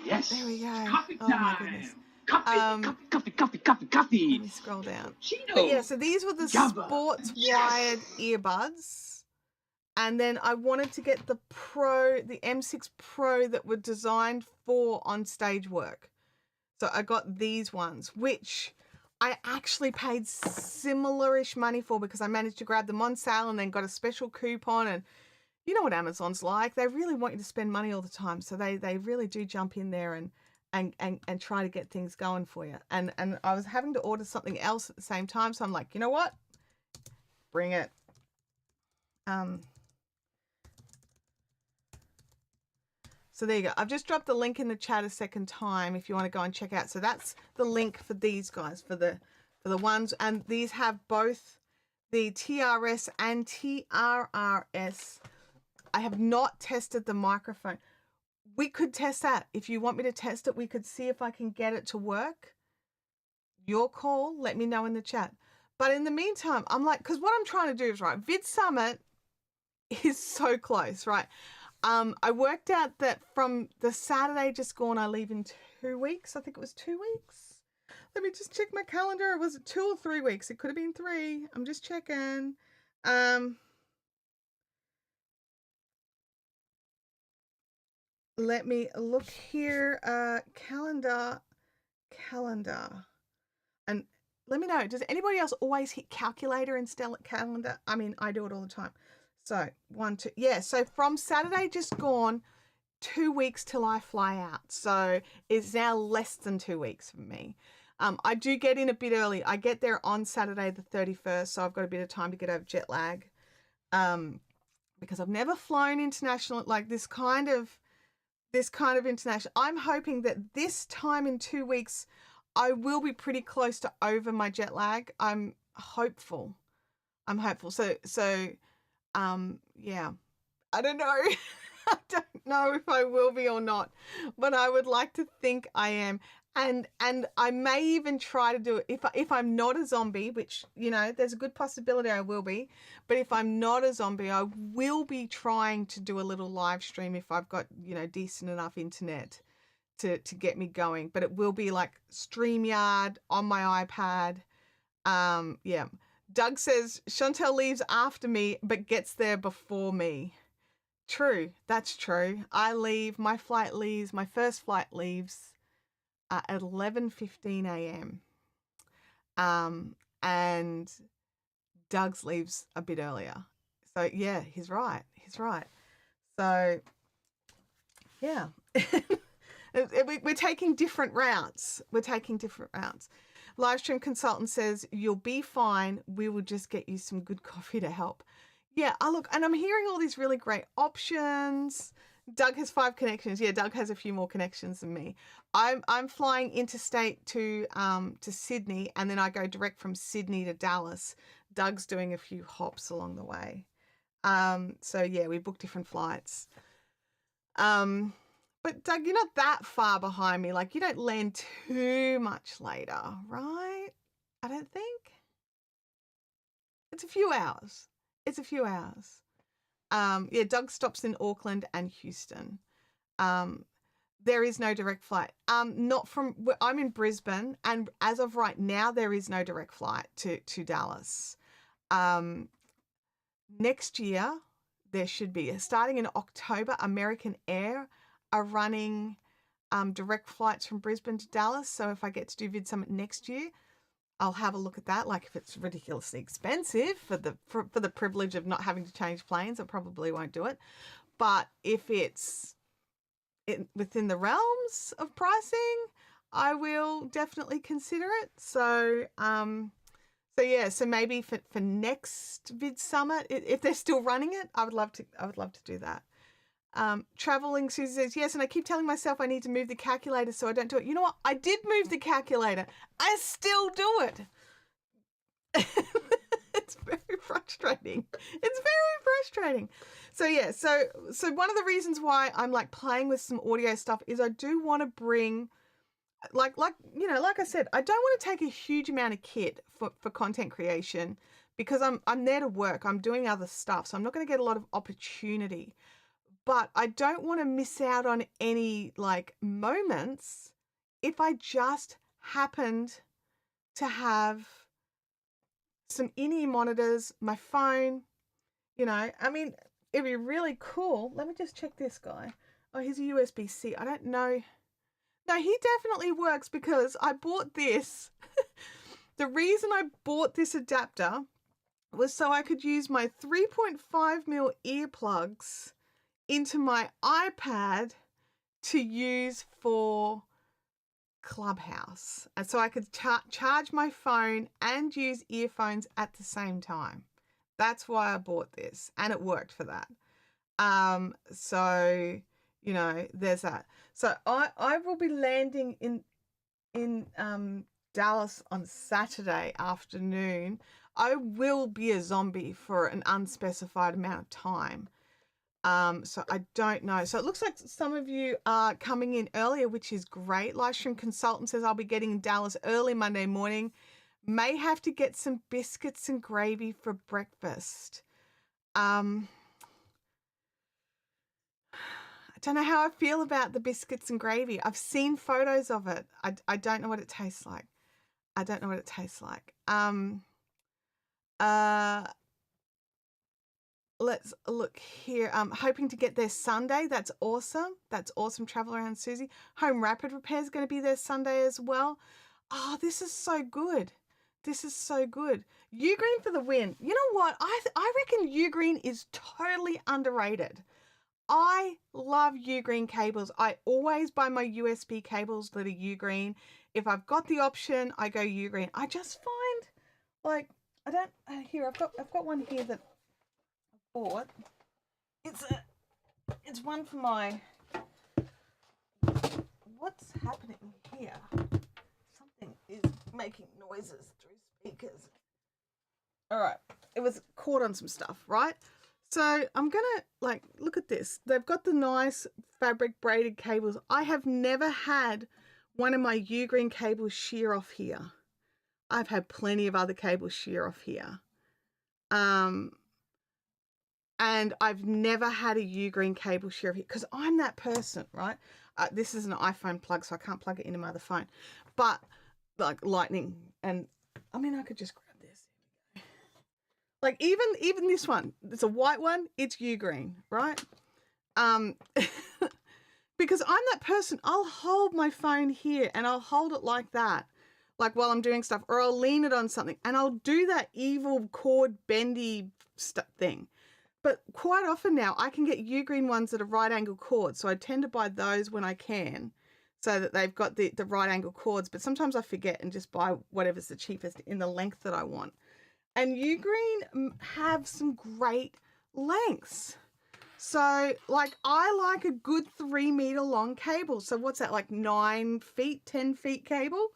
Yes. There we go. Coffee time. Oh my goodness. Coffee. Let me scroll down. Cappuccino. But yeah, so these were the Java. sports Yes. wired earbuds. And then I wanted to get the M6 Pro that were designed for on stage work. So I got these ones, which I actually paid similar-ish money for, because I managed to grab them on sale and then got a special coupon. And you know what Amazon's like. They really want you to spend money all the time. So they really do jump in there and try to get things going for you. And I was having to order something else at the same time. So I'm like, you know what? Bring it. So there you go. I've just dropped the link in the chat a second time if you want to go and check out. So that's the link for these guys, for the ones. And these have both the TRS and TRRS I have not tested the microphone. We could test that. If you want me to test it, we could see if I can get it to work. Your call. Let me know in the chat. But in the meantime, I'm like, because what I'm trying to do is, right, VidSummit is so close, right? I worked out that from the Saturday just gone, I leave in 2 weeks. I think it was 2 weeks. Let me just check my calendar. Was it 2 or 3 weeks? It could have been 3. I'm just checking. Let me look here. Calendar. And let me know. Does anybody else always hit calculator instead of calendar? I mean, I do it all the time. So 1, 2. Yeah. So from Saturday just gone, 2 weeks till I fly out. So it's now less than 2 weeks for me. I do get in a bit early. I get there on Saturday the 31st, so I've got a bit of time to get over jet lag. Because I've never flown international like this kind of international. I'm hoping that this time in 2 weeks I will be pretty close to over my jet lag. I'm hopeful. So yeah. I don't know. I don't know if I will be or not, but I would like to think I am. And I may even try to do it if I'm not a zombie, which, you know, there's a good possibility I will be. But if I'm not a zombie, I will be trying to do a little live stream if I've got, you know, decent enough internet to get me going. But it will be like StreamYard on my iPad. Yeah. Doug says Chantelle leaves after me but gets there before me. True, that's true. My first flight leaves at 11:15 a.m. And Doug's leaves a bit earlier. So yeah, he's right. So yeah. We're taking different routes. Livestream consultant says, you'll be fine. We will just get you some good coffee to help. Yeah, look, and I'm hearing all these really great options. Doug has 5 connections. Yeah, Doug has a few more connections than me. I'm flying interstate to Sydney, and then I go direct from Sydney to Dallas. Doug's doing a few hops along the way. So yeah, we book different flights. But Doug, you're not that far behind me. Like, you don't land too much later, right? I don't think. It's a few hours. Yeah, Doug stops in Auckland and Houston. There is no direct flight. Not from, I'm in Brisbane, and as of right now, there is no direct flight to Dallas. Next year, there should be. Starting in October, American Air are running direct flights from Brisbane to Dallas. So if I get to do VidSummit next year, I'll have a look at that. Like, if it's ridiculously expensive for the privilege of not having to change planes, I probably won't do it. But if it's within the realms of pricing, I will definitely consider it. So yeah, so maybe for next VidSummit, if they're still running it, I would love to do that. Traveling Susie says, yes, and I keep telling myself I need to move the calculator so I don't do it. You know what? I did move the calculator. I still do it. It's very frustrating. So yeah, so one of the reasons why I'm like playing with some audio stuff is I do want to bring like you know, like I said, I don't want to take a huge amount of kit for content creation because I'm there to work. I'm doing other stuff, so I'm not going to get a lot of opportunity. But I don't want to miss out on any like moments if I just happened to have some in-ear monitors, my phone, you know. I mean, it'd be really cool. Let me just check this guy. Oh, here's a USB-C. I don't know. No, he definitely works because I bought this. The reason I bought this adapter was so I could use my 3.5mm earplugs into my iPad to use for Clubhouse. And so I could charge my phone and use earphones at the same time. That's why I bought this, and it worked for that. So, you know, there's that. So I will be landing in Dallas on Saturday afternoon. I will be a zombie for an unspecified amount of time. So I don't know. So it looks like some of you are coming in earlier, which is great. Livestream consultant says I'll be getting in Dallas early Monday morning. May have to get some biscuits and gravy for breakfast. I don't know how I feel about the biscuits and gravy. I've seen photos of it. I don't know what it tastes like. I don't know what it tastes like. Let's look here. Hoping to get there Sunday. That's awesome. That's awesome. Travel around Susie. Home Rapid Repair is going to be there Sunday as well. Oh, this is so good. This is so good. Ugreen for the win. You know what? I reckon Ugreen is totally underrated. I love Ugreen cables. I always buy my USB cables that are Ugreen. If I've got the option, I go Ugreen. I just find like I don't here I've got one here that bought. It's one for my what's happening here? Something is making noises through speakers. All right, it was caught on some stuff, right? So I'm gonna like look at this. They've got the nice fabric braided cables. I have never had one of my Ugreen cables shear off here. I've had plenty of other cables shear off here. And I've never had a Ugreen cable shear here because I'm that person, right? This is an iPhone plug, so I can't plug it into my other phone. But like lightning, and I mean, I could just grab this. Like even this one, it's a white one. It's Ugreen, right? Because I'm that person. I'll hold my phone here and I'll hold it like that, like while I'm doing stuff, or I'll lean it on something, and I'll do that evil cord bendy thing. But quite often now, I can get Ugreen ones that are right angle cords. So I tend to buy those when I can so that they've got the right angle cords. But sometimes I forget and just buy whatever's the cheapest in the length that I want. And Ugreen have some great lengths. So like I like a good 3 meter long cable. So what's that, like 9 feet, 10 feet cable?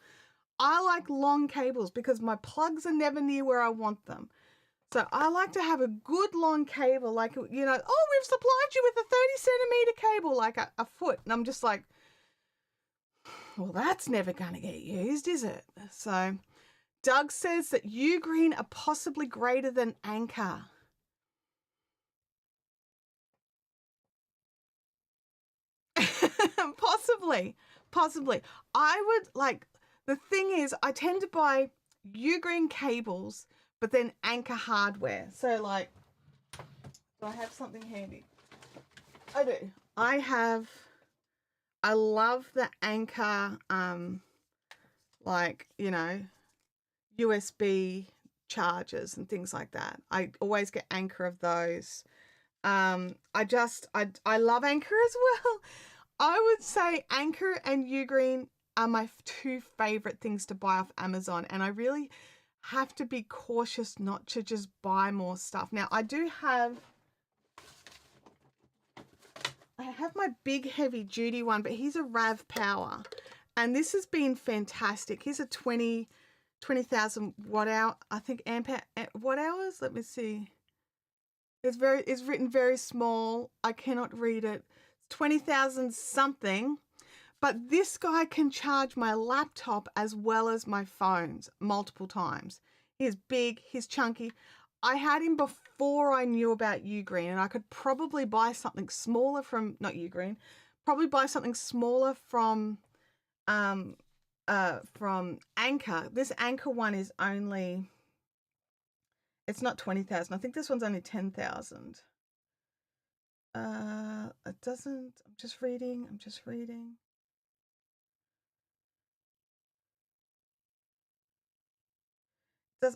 I like long cables because my plugs are never near where I want them. So I like to have a good long cable, like, you know, oh, we've supplied you with a 30 centimeter cable, like a foot. And I'm just like, well, that's never going to get used, is it? So Doug says that Ugreen are possibly greater than Anchor. Possibly. I would like, the thing is, I tend to buy Ugreen cables, but then Anchor hardware. So like, do I have something handy? I do. I love the Anchor, like, you know, USB chargers and things like that. I always get Anchor of those. I love Anchor as well. I would say Anchor and Ugreen are my 2 favorite things to buy off Amazon. And I really have to be cautious not to just buy more stuff. Now I have my big heavy duty one, but he's a RAV Power, and this has been fantastic. Here's a 20,000 watt hour, I think watt hours. Let me see. It's written very small. I cannot read it. 20,000 something. But this guy can charge my laptop as well as my phones multiple times. He's big, he's chunky. I had him before I knew about Ugreen, and I could probably buy something smaller from, not Ugreen, probably buy something smaller from Anchor. This Anchor one is only, it's not 20,000. I think this one's only 10,000. It doesn't, I'm just reading.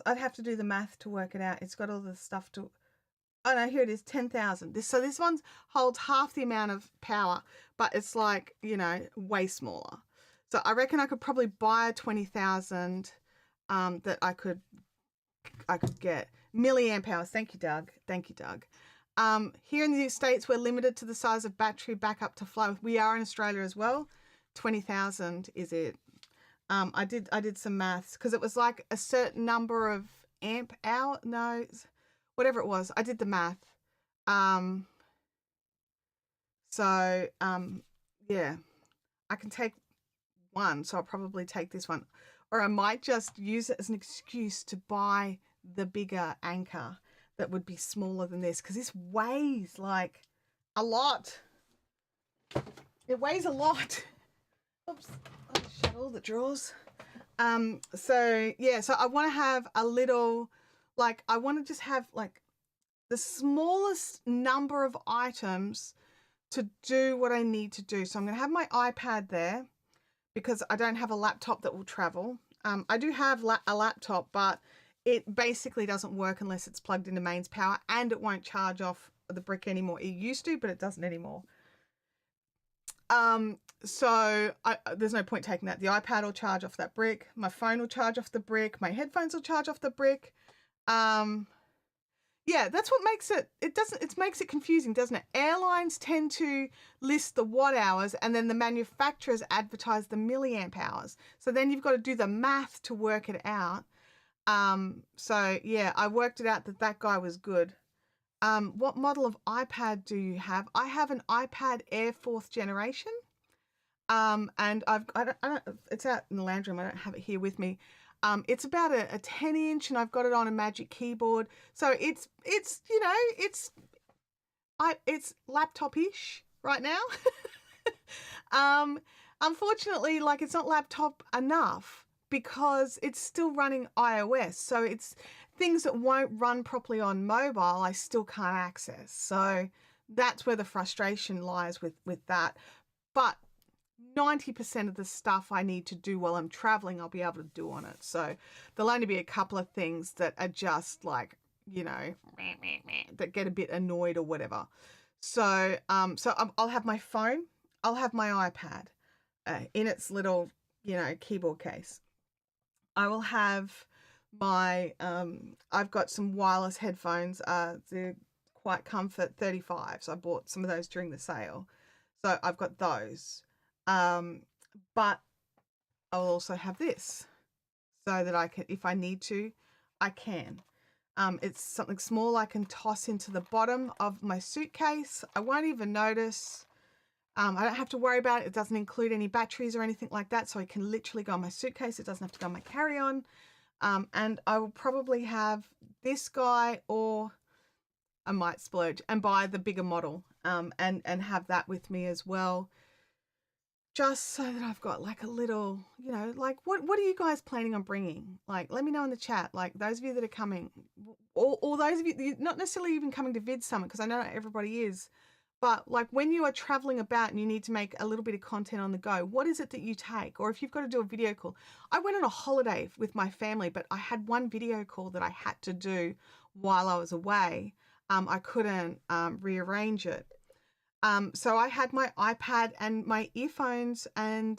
I'd have to do the math to work it out. It's got all the stuff to, oh no, here it is, 10,000. This one holds half the amount of power, but it's like, you know, way smaller. So I reckon I could probably buy a 20,000 that I could get. Milliamp hours. Thank you, Doug. Here in the States, we're limited to the size of battery backup to fly with. We are in Australia as well. 20,000 is it. I did some maths because it was like a certain number of amp hour. No, whatever it was. I did the math. So, yeah, I can take one. So I'll probably take this one. Or I might just use it as an excuse to buy the bigger anchor that would be smaller than this, because this weighs like a lot. It weighs a lot. Oops, I'll shut all the drawers. So yeah, so I want to have a little, like, I want to just have like the smallest number of items to do what I need to do. So I'm going to have my iPad there because I don't have a laptop that will travel. I do have a laptop, but it basically doesn't work unless it's plugged into mains power, and it won't charge off the brick anymore. It used to, but it doesn't anymore. So there's no point taking that. The iPad will charge off that brick. My phone will charge off the brick. My headphones will charge off the brick. Yeah, that's what makes it, it makes it confusing, doesn't it? Airlines tend to list the watt hours, and then the manufacturers advertise the milliamp hours. So then you've got to do the math to work it out. So yeah, I worked it out that guy was good. What model of iPad do you have? I have an iPad Air 4th generation. And I don't, it's out in the lounge room. I don't have it here with me. It's about a 10-inch, and I've got it on a Magic Keyboard. So it's you know, it's laptop-ish right now. Unfortunately, like, it's not laptop enough because it's still running iOS. So it's things that won't run properly on mobile, I still can't access. So that's where the frustration lies with that. But 90% of the stuff I need to do while I'm traveling, I'll be able to do on it. So there'll only be a couple of things that are just like, you know, that get a bit annoyed or whatever. So, I'll have my phone, I'll have my iPad in its little, you know, keyboard case. I will have my, I've got some wireless headphones, the Quiet Comfort 35s. I bought some of those during the sale. So I've got those. But I'll also have this so that I can, if I need to, I can. It's something small I can toss into the bottom of my suitcase. I won't even notice. I don't have to worry about it. It doesn't include any batteries or anything like that. So it can literally go in my suitcase. It doesn't have to go in my carry-on. And I will probably have this guy, or I might splurge and buy the bigger model, and have that with me as well. Just so that I've got like a little, you know, like what are you guys planning on bringing? Like, let me know in the chat. Like, those of you that are coming, or those of you not necessarily even coming to VidSummit, because I know not everybody is, but like when you are traveling about and you need to make a little bit of content on the go, what is it that you take? Or if you've got to do a video call. I went on a holiday with my family, but I had one video call that I had to do while I was away. I couldn't rearrange it. So I had my iPad and my earphones, and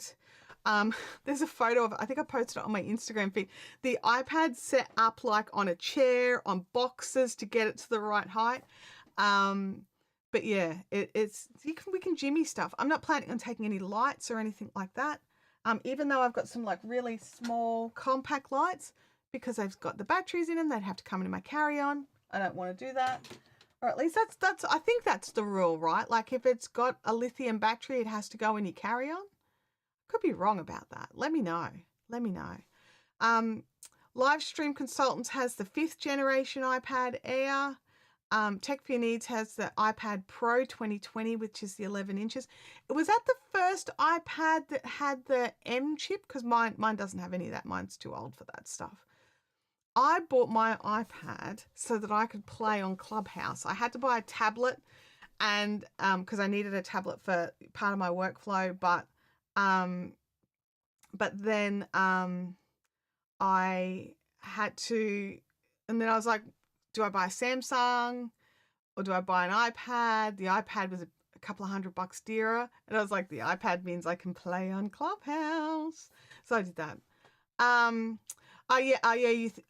there's a photo of it. I think I posted it on my Instagram feed. The iPad set up like on a chair, on boxes to get it to the right height. But yeah, we can jimmy stuff. I'm not planning on taking any lights or anything like that. Even though I've got some like really small compact lights, because they've got the batteries in them, they'd have to come into my carry-on. I don't want to do that. Or at least that's I think that's the rule, right? Like, if it's got a lithium battery, it has to go in your carry-on. Could be wrong about that. Let me know. Let me know. Livestream Consultants has the 5th generation iPad Air. Tech for Your Needs has the iPad Pro 2020, which is the 11 inches. Was that the first iPad that had the M chip? Because mine doesn't have any of that. Mine's too old for that stuff. I bought my iPad so that I could play on Clubhouse. I had to buy a tablet, and because I needed a tablet for part of my workflow, but then I had to, and then I was like, do I buy a Samsung or do I buy an iPad? The iPad was a couple of $100 dearer, and I was like, the iPad means I can play on Clubhouse, so I did that.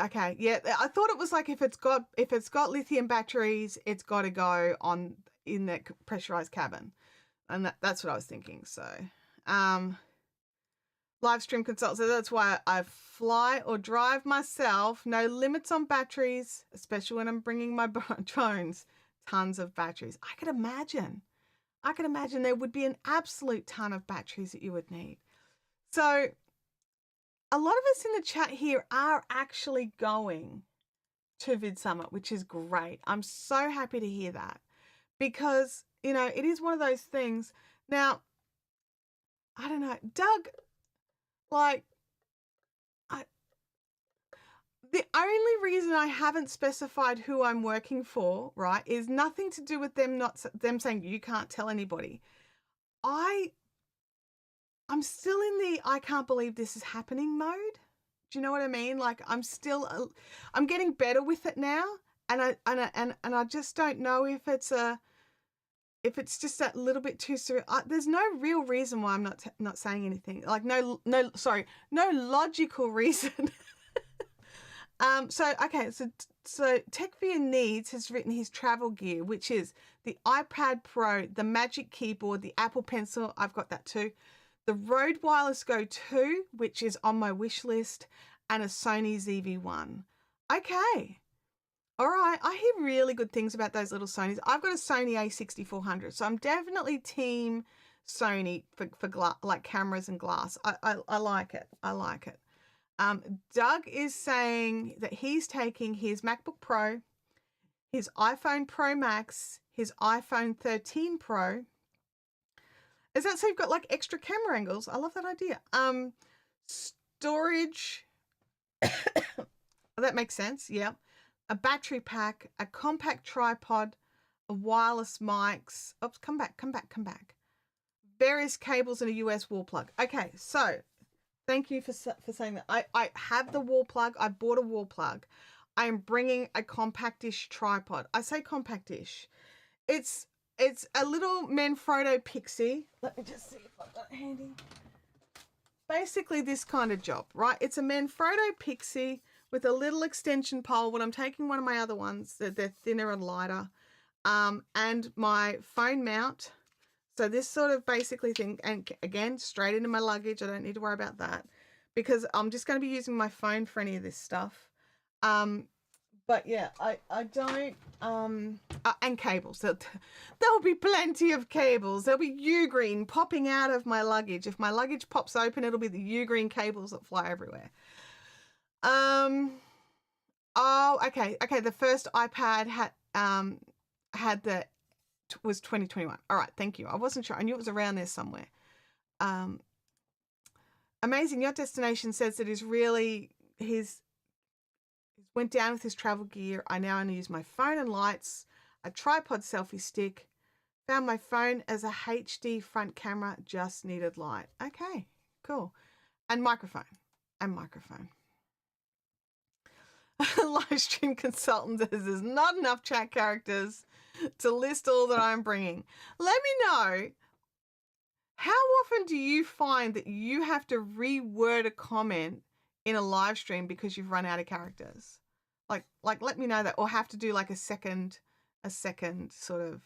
Okay. Yeah, I thought it was like if it's got lithium batteries, it's got to go on in the pressurized cabin, and that's what I was thinking. So, Livestream Consult. So that's why I fly or drive myself. No limits on batteries, especially when I'm bringing my drones. Tons of batteries. I could imagine. I can imagine there would be an absolute ton of batteries that you would need. So a lot of us in the chat here are actually going to VidSummit, which is great. I'm so happy to hear that because, you know, it is one of those things. Now, I don't know, Doug, like, the only reason I haven't specified who I'm working for, right, is nothing to do with them saying you can't tell anybody. I'm still in the I can't believe this is happening mode. Do you know what I mean? Like I'm getting better with it now, and I just don't know if it's just that little bit too serious. There's no real reason why I'm not saying anything. Like no logical reason. So Tech for Your Needs has written his travel gear, which is the iPad Pro, the Magic Keyboard, the Apple Pencil. I've got that too. The Rode Wireless Go 2, which is on my wish list, and a Sony ZV-1. Okay. All right. I hear really good things about those little Sonys. I've got a Sony a6400, so I'm definitely team Sony for like cameras and glass. I like it. I like it. Doug is saying that he's taking his MacBook Pro, his iPhone Pro Max, his iPhone 13 Pro. Is that so you've got like extra camera angles? I love that idea. Storage. That makes sense. Yeah. A battery pack, a compact tripod, a wireless mics. Oops, come back. Various cables and a US wall plug. Okay, so thank you for saying that. I have the wall plug. I bought a wall plug. I am bringing a compactish tripod. I say compactish. It's a little Manfrotto Pixie. Let me just see if I've got it handy. Basically this kind of job, right? It's a Manfrotto Pixie with a little extension pole. When I'm taking one of my other ones, they're thinner and lighter. And my phone mount. So this sort of basically thing, and again, straight into my luggage. I don't need to worry about that because I'm just going to be using my phone for any of this stuff. But yeah, I don't, and cables. There'll be plenty of cables. There'll be Ugreen popping out of my luggage. If my luggage pops open, it'll be the Ugreen cables that fly everywhere. Oh, okay. The first iPad was 2021. All right, thank you. I wasn't sure. I knew it was around there somewhere. Amazing. Your destination says that his went down with his travel gear. I now only use my phone and lights, a tripod selfie stick. Found my phone as a HD front camera. Just needed light. Okay, cool. And microphone. Live stream consultant says there's not enough chat characters to list all that I'm bringing. Let me know, how often do you find that you have to reword a comment in a live stream because you've run out of characters? Like let me know that, or have to do like a second sort of,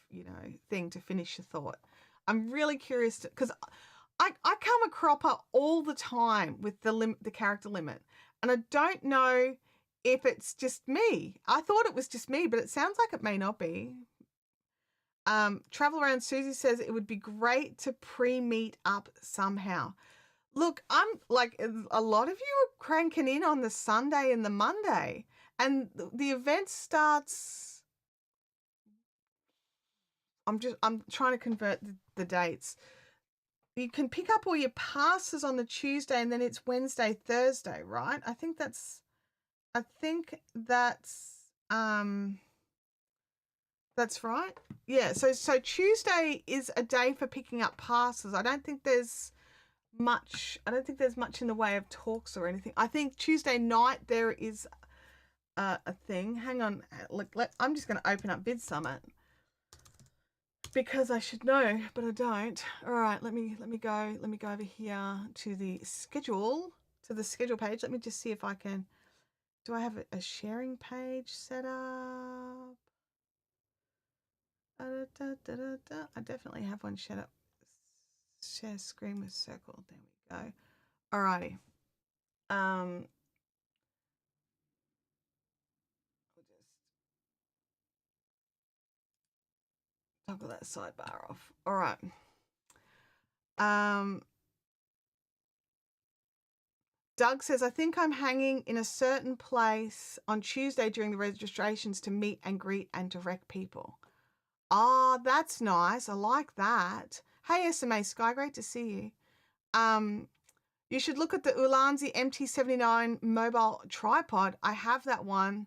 thing to finish your thought. I'm really curious because I come a cropper all the time with the character limit, and I don't know if it's just me. I thought it was just me, but it sounds like it may not be. Travel Around Susie says it would be great to pre-meet up somehow. Look, I'm like, a lot of you are cranking in on the Sunday and the Monday, and the event starts. I'm trying to convert the dates. You can pick up all your passes on the Tuesday, and then it's Wednesday, Thursday, right? I think that's right. Yeah. So Tuesday is a day for picking up passes. I don't think there's much in the way of talks or anything. I think Tuesday night there is a thing. Hang on. Look, I'm just going to open up VidSummit because I should know, but I don't. All right, let me go over here to the schedule page. Let me just see if I can. Do I have a sharing page set up? I definitely have one set up. Share screen with circle. There we go. Alrighty. Toggle that sidebar off. All right. Doug says, I think I'm hanging in a certain place on Tuesday during the registrations to meet and greet and direct people. Oh, that's nice. I like that. Hey, SMA Sky, great to see you. You should look at the Ulanzi MT79 mobile tripod. I have that one.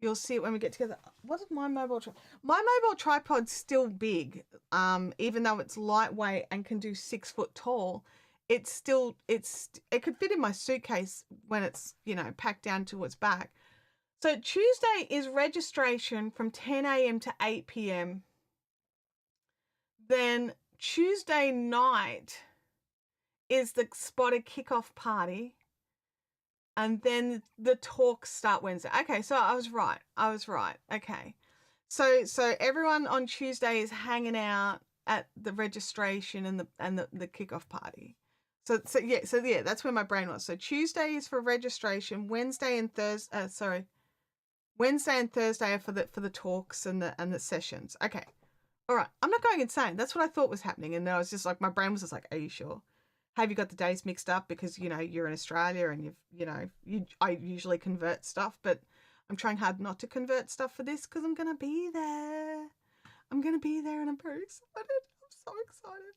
You'll see it when we get together. What is my mobile tripod? My mobile tripod's still big. Even though it's lightweight and can do 6 foot tall, it could fit in my suitcase when it's, packed down to its back. So Tuesday is registration from 10 a.m. to 8 p.m. Then Tuesday night is the Spotted kickoff party. And then the talks start Wednesday. Okay, so I was right. Okay. So everyone on Tuesday is hanging out at the registration and the kickoff party. So yeah, that's where my brain was. So Tuesday is for registration. Wednesday and Thursday are for the talks and the sessions. Okay. All right. I'm not going insane. That's what I thought was happening. And then I was just like, my brain was just like, are you sure? Have you got the days mixed up because, you're in Australia and I usually convert stuff, but I'm trying hard not to convert stuff for this because I'm going to be there. I'm going to be there and I'm very excited. I'm so excited.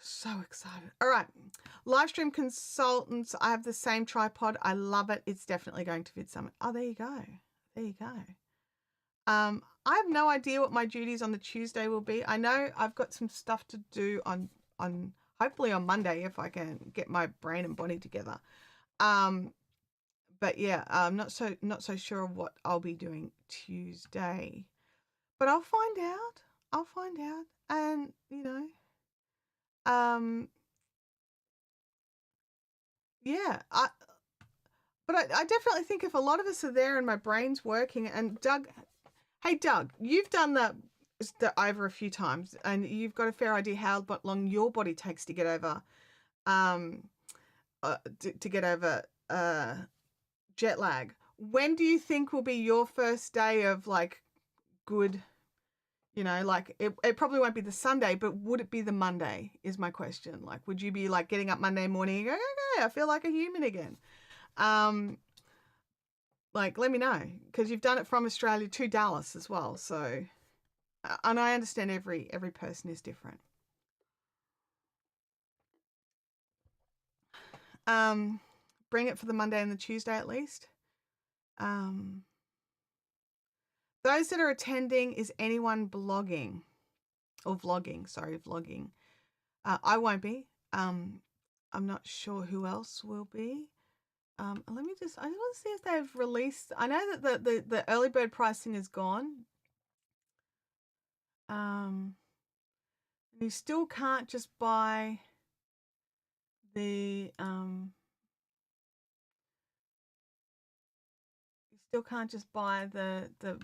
So excited. All right. Livestream consultants. I have the same tripod. I love it. It's definitely going to VidSummit. Oh, there you go. There you go. I have no idea what my duties on the Tuesday will be. I know I've got some stuff to do on hopefully on Monday if I can get my brain and body together. But yeah, I'm not so sure what I'll be doing Tuesday. But I'll find out. And yeah, but I definitely think if a lot of us are there and my brain's working, and Doug, hey Doug, you've done the over a few times and you've got a fair idea how long your body takes to get over jet lag. When do you think will be your first day of like good, like it probably won't be the Sunday, but would it be the Monday is my question. Like, would you be like getting up Monday morning and going, okay, I feel like a human again? Like, let me know, because you've done it from Australia to Dallas as well. So, and I understand every person is different. Bring it for the Monday and the Tuesday at least. Those that are attending, is anyone blogging or vlogging? Sorry, vlogging. I won't be. I'm not sure who else will be. I just want to see if they've released. I know that the early bird pricing is gone. You still can't just buy the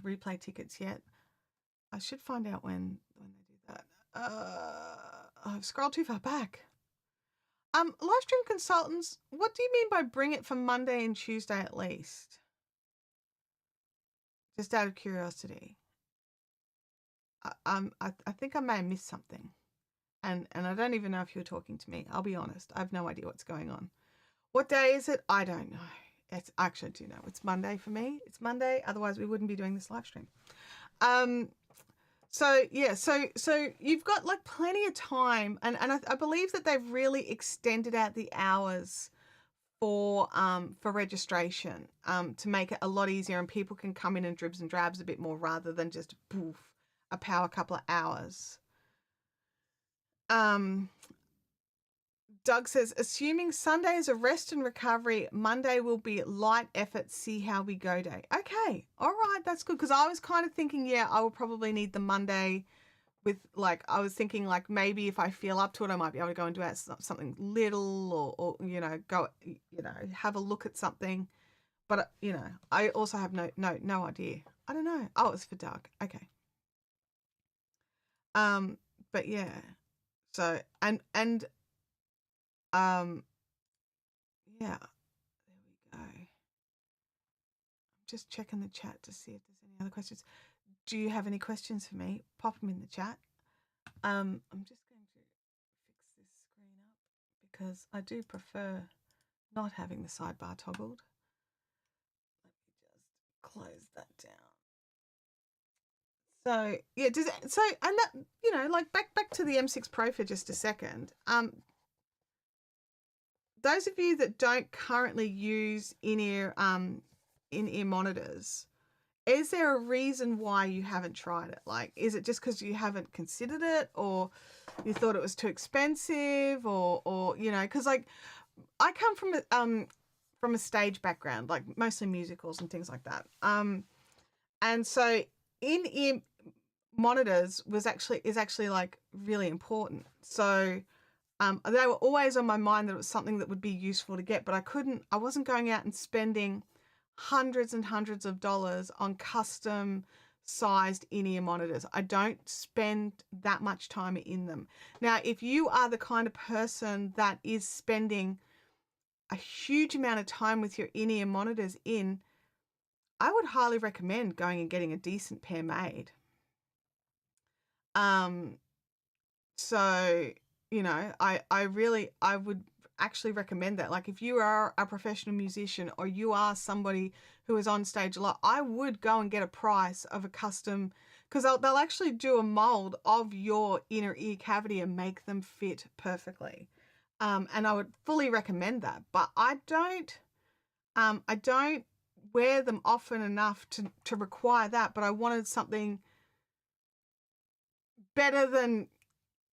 replay tickets yet. I should find out when they do that. I've scrolled too far back. Livestream consultants, what do you mean by bring it for Monday and Tuesday at least? Just out of curiosity. I think I may have missed something. And I don't even know if you're talking to me. I'll be honest. I have no idea what's going on. What day is it? I don't know. I actually do know. It's Monday for me. It's Monday. Otherwise, we wouldn't be doing this live stream. So yeah, so you've got like plenty of time, and I believe that they've really extended out the hours for registration to make it a lot easier, and people can come in and dribs and drabs a bit more rather than just poof, a power couple of hours. Doug says, assuming Sunday is a rest and recovery, Monday will be light effort, see how we go day. Okay, all right, that's good, because I was kind of thinking, yeah, I will probably need the Monday with, like, I was thinking, like, maybe if I feel up to it, I might be able to go and do something little or go, have a look at something. But, I also have no idea. I don't know. Oh, it's for Doug. Okay. But yeah, so, and yeah, there we go. I'm just checking the chat to see if there's any other questions. do you have any questions for me? Pop them in the chat. I'm just going to fix this screen up because I do prefer not having the sidebar toggled. Let me just close that down. So yeah, and that, you know, like back to the M6 Pro for just a second. Those of you that don't currently use in-ear monitors, is there a reason why you haven't tried it? Like, is it just because you haven't considered it, or you thought it was too expensive, or you know, because like I come from a stage background, like mostly musicals and things like that. And so in-ear monitors is actually like really important. So they were always on my mind that it was something that would be useful to get, but I wasn't going out and spending hundreds and hundreds of dollars on custom sized in-ear monitors. I don't spend that much time in them. Now, if you are the kind of person that is spending a huge amount of time with your in-ear monitors in, I would highly recommend going and getting a decent pair made. So, you know, I would actually recommend that. Like, if you are a professional musician or you are somebody who is on stage a lot, I would go and get a price of a custom, because they'll actually do a mold of your inner ear cavity and make them fit perfectly. And I would fully recommend that, but I don't wear them often enough to require that, but I wanted something better than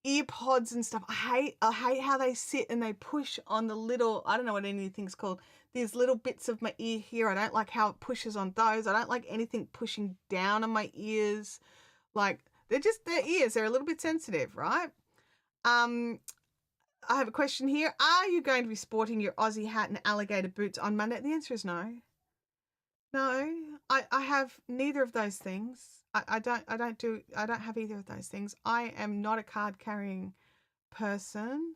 earpods and stuff. I hate how they sit and they push on the little, I don't know what anything's called, these little bits of my ear here. I don't like how it pushes on those. I don't like anything pushing down on my ears. Like, their ears, they're a little bit sensitive, right? I have a question here. Are you going to be sporting your Aussie hat and alligator boots on Monday? The answer is no. No, I have neither of those things. I don't have either of those things. I am not a card carrying person.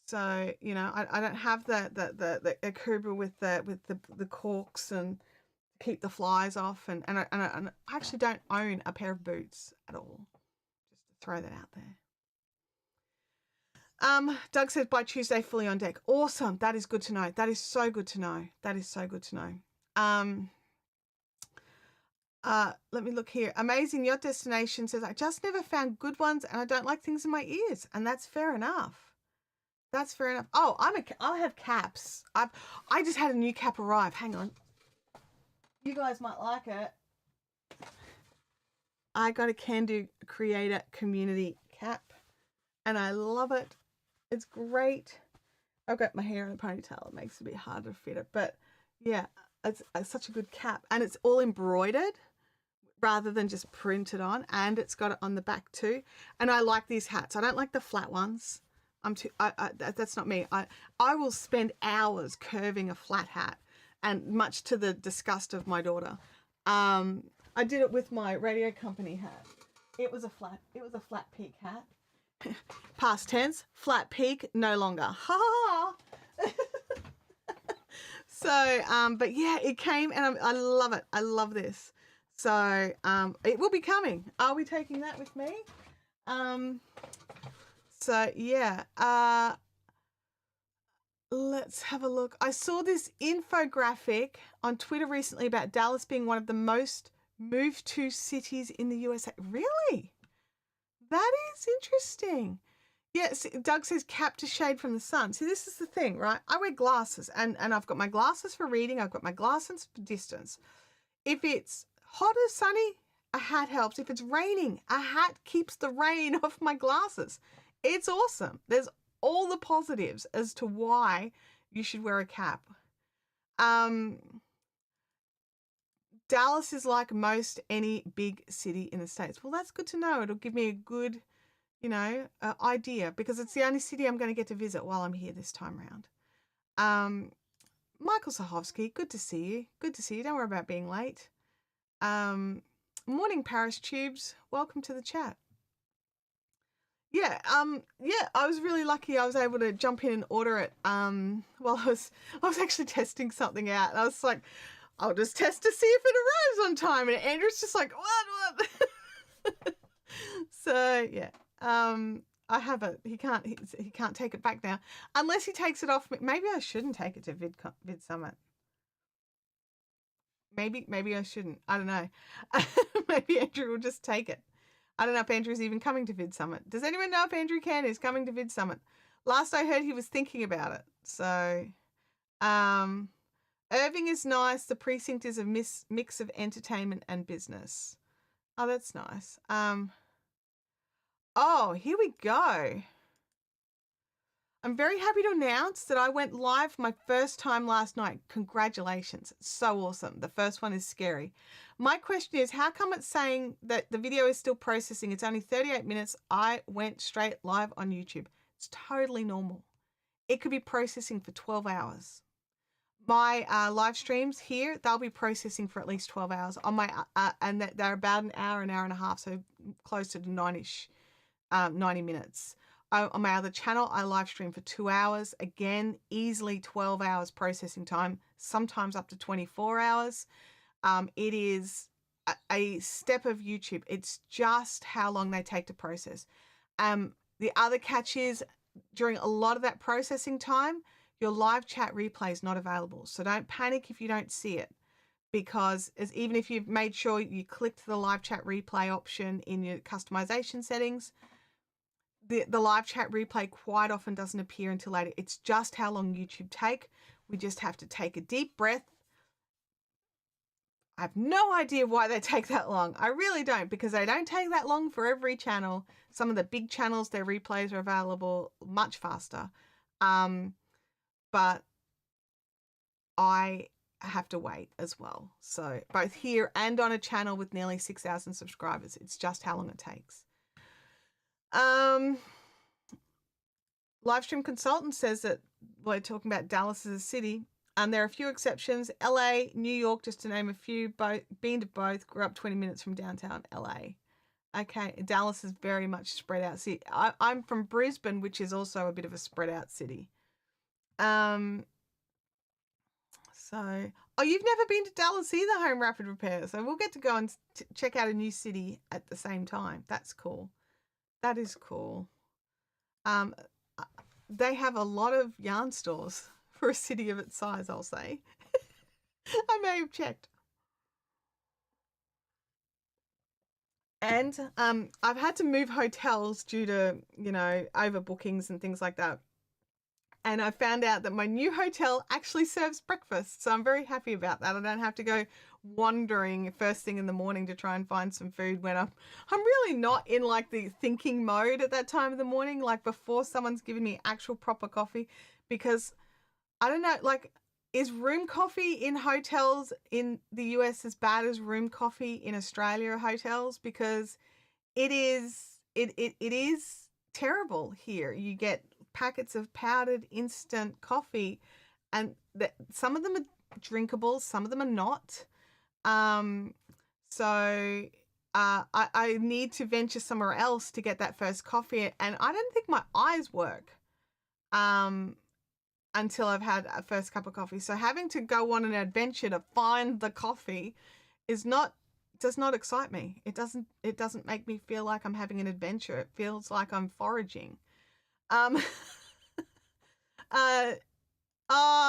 So, you know, I don't have the Akuba with the corks and keep the flies off, and I actually don't own a pair of boots at all. Just to throw that out there. Doug says by Tuesday, fully on deck. Awesome. That is good to know. That is so good to know. That is so good to know. Let me look here. Amazing Yacht Destination says, I just never found good ones and I don't like things in my ears. And that's fair enough. That's fair enough. Oh, I have caps. I just had a new cap arrive. Hang on. You guys might like it. I got a Can Do Creator Community cap and I love it. It's great. I've got my hair in a ponytail. It makes it a bit harder to fit it. But yeah, it's such a good cap. And it's all embroidered rather than just printed on. And it's got it on the back too. And I like these hats. I don't like the flat ones. That's not me. I will spend hours curving a flat hat, and much to the disgust of my daughter. I did it with my radio company hat. It was a flat peak hat. Past tense, flat peak, no longer. Ha ha ha. So, but yeah, it came and I love it. I love this. So, it will be coming. Are we taking that with me? So yeah, let's have a look. I saw this infographic on Twitter recently about Dallas being one of the most moved to cities in the USA. Really? That is interesting. Yes, Doug says cap to shade from the sun. See, this is the thing, right? I wear glasses and I've got my glasses for reading. I've got my glasses for distance. If it's hot or sunny, a hat helps. If it's raining, a hat keeps the rain off my glasses. It's awesome. There's all the positives as to why you should wear a cap. Dallas is like most any big city in the States. Well, that's good to know. It'll give me a good, you know, idea, because it's the only city I'm going to get to visit while I'm here this time around. Michael Sahovsky, good to see you. Good to see you. Don't worry about being late. Morning, Paris Tubes. Welcome to the chat. Yeah, I was really lucky. I was able to jump in and order it while I was actually testing something out. And I was like, I'll just test to see if it arrives on time. And Andrew's just like, what? So yeah, I have it. He can't take it back now unless he takes it off. Maybe I shouldn't take it to VidSummit. Maybe I shouldn't. I don't know. Maybe Andrew will just take it. I don't know if Andrew's even coming to VidSummit. Does anyone know if Andrew Can is coming to VidSummit? Last I heard, he was thinking about it. So, Irving is nice. The precinct is a mix of entertainment and business. Oh, that's nice. Oh, here we go. I'm very happy to announce that I went live for my first time last night. Congratulations. It's so awesome. The first one is scary. My question is, how come it's saying that the video is still processing? It's only 38 minutes. I went straight live on YouTube. It's totally normal. It could be processing for 12 hours. My live streams here, they'll be processing for at least 12 hours on my, and they're about an hour and a half, so closer to 90 minutes. On my other channel, I live stream for 2 hours. Again, easily 12 hours processing time, sometimes up to 24 hours. It is a step of YouTube. It's just how long they take to process. The other catch is during a lot of that processing time, your live chat replay is not available. So don't panic if you don't see it, because even if you've made sure you clicked the live chat replay option in your customization settings, the live chat replay quite often doesn't appear until later. It's just how long YouTube take. We just have to take a deep breath. I have no idea why they take that long. I really don't, because they don't take that long for every channel. Some of the big channels, their replays are available much faster. But I have to wait as well. So both here and on a channel with nearly 6,000 subscribers, it's just how long it takes. Livestream consultant says that we're talking about Dallas as a city. There are a few exceptions. LA, New York, just to name a few. Been to both. Grew up 20 minutes from downtown LA. Okay, Dallas is very much spread out city. I'm from Brisbane, which is also a bit of a spread out city. So, oh, you've never been to Dallas either, Home Rapid Repair. So we'll get to go and check out a new city at the same time. That's cool. That is cool. They have a lot of yarn stores for a city of its size, I'll say. I may have checked. And I've had to move hotels due to, overbookings and things like that. And I found out that my new hotel actually serves breakfast. So I'm very happy about that. I don't have to go wandering first thing in the morning to try and find some food when I'm really not in like the thinking mode at that time of the morning, like before someone's given me actual proper coffee. Because I don't know, like, is room coffee in hotels in the US as bad as room coffee in Australia hotels? Because it is terrible here. You get packets of powdered instant coffee, and some of them are drinkable, some of them are not. So I need to venture somewhere else to get that first coffee, and I don't think my eyes work until I've had a first cup of coffee. So having to go on an adventure to find the coffee does not excite me. It doesn't make me feel like I'm having an adventure. It feels like I'm foraging. Oh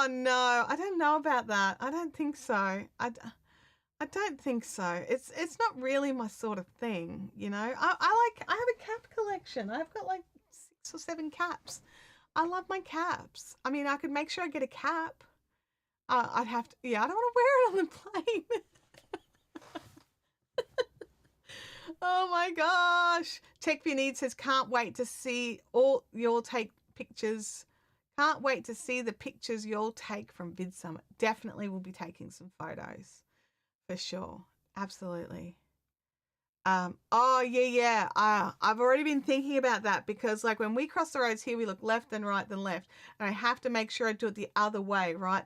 no, I don't know about that. I don't think so. I don't think so. It's not really my sort of thing, I have a cap collection. I've got like 6 or 7 caps. I love my caps. I mean, I could make sure I get a cap. I'd have to, I don't want to wear it on the plane. Oh my gosh. Tech for Your Needs says, can't wait to see you'll take pictures. Can't wait to see the pictures you'll take from VidSummit. Definitely will be taking some photos for sure. Absolutely. Oh yeah. I've already been thinking about that, because like when we cross the roads here, we look left then right then left, and I have to make sure I do it the other way, right?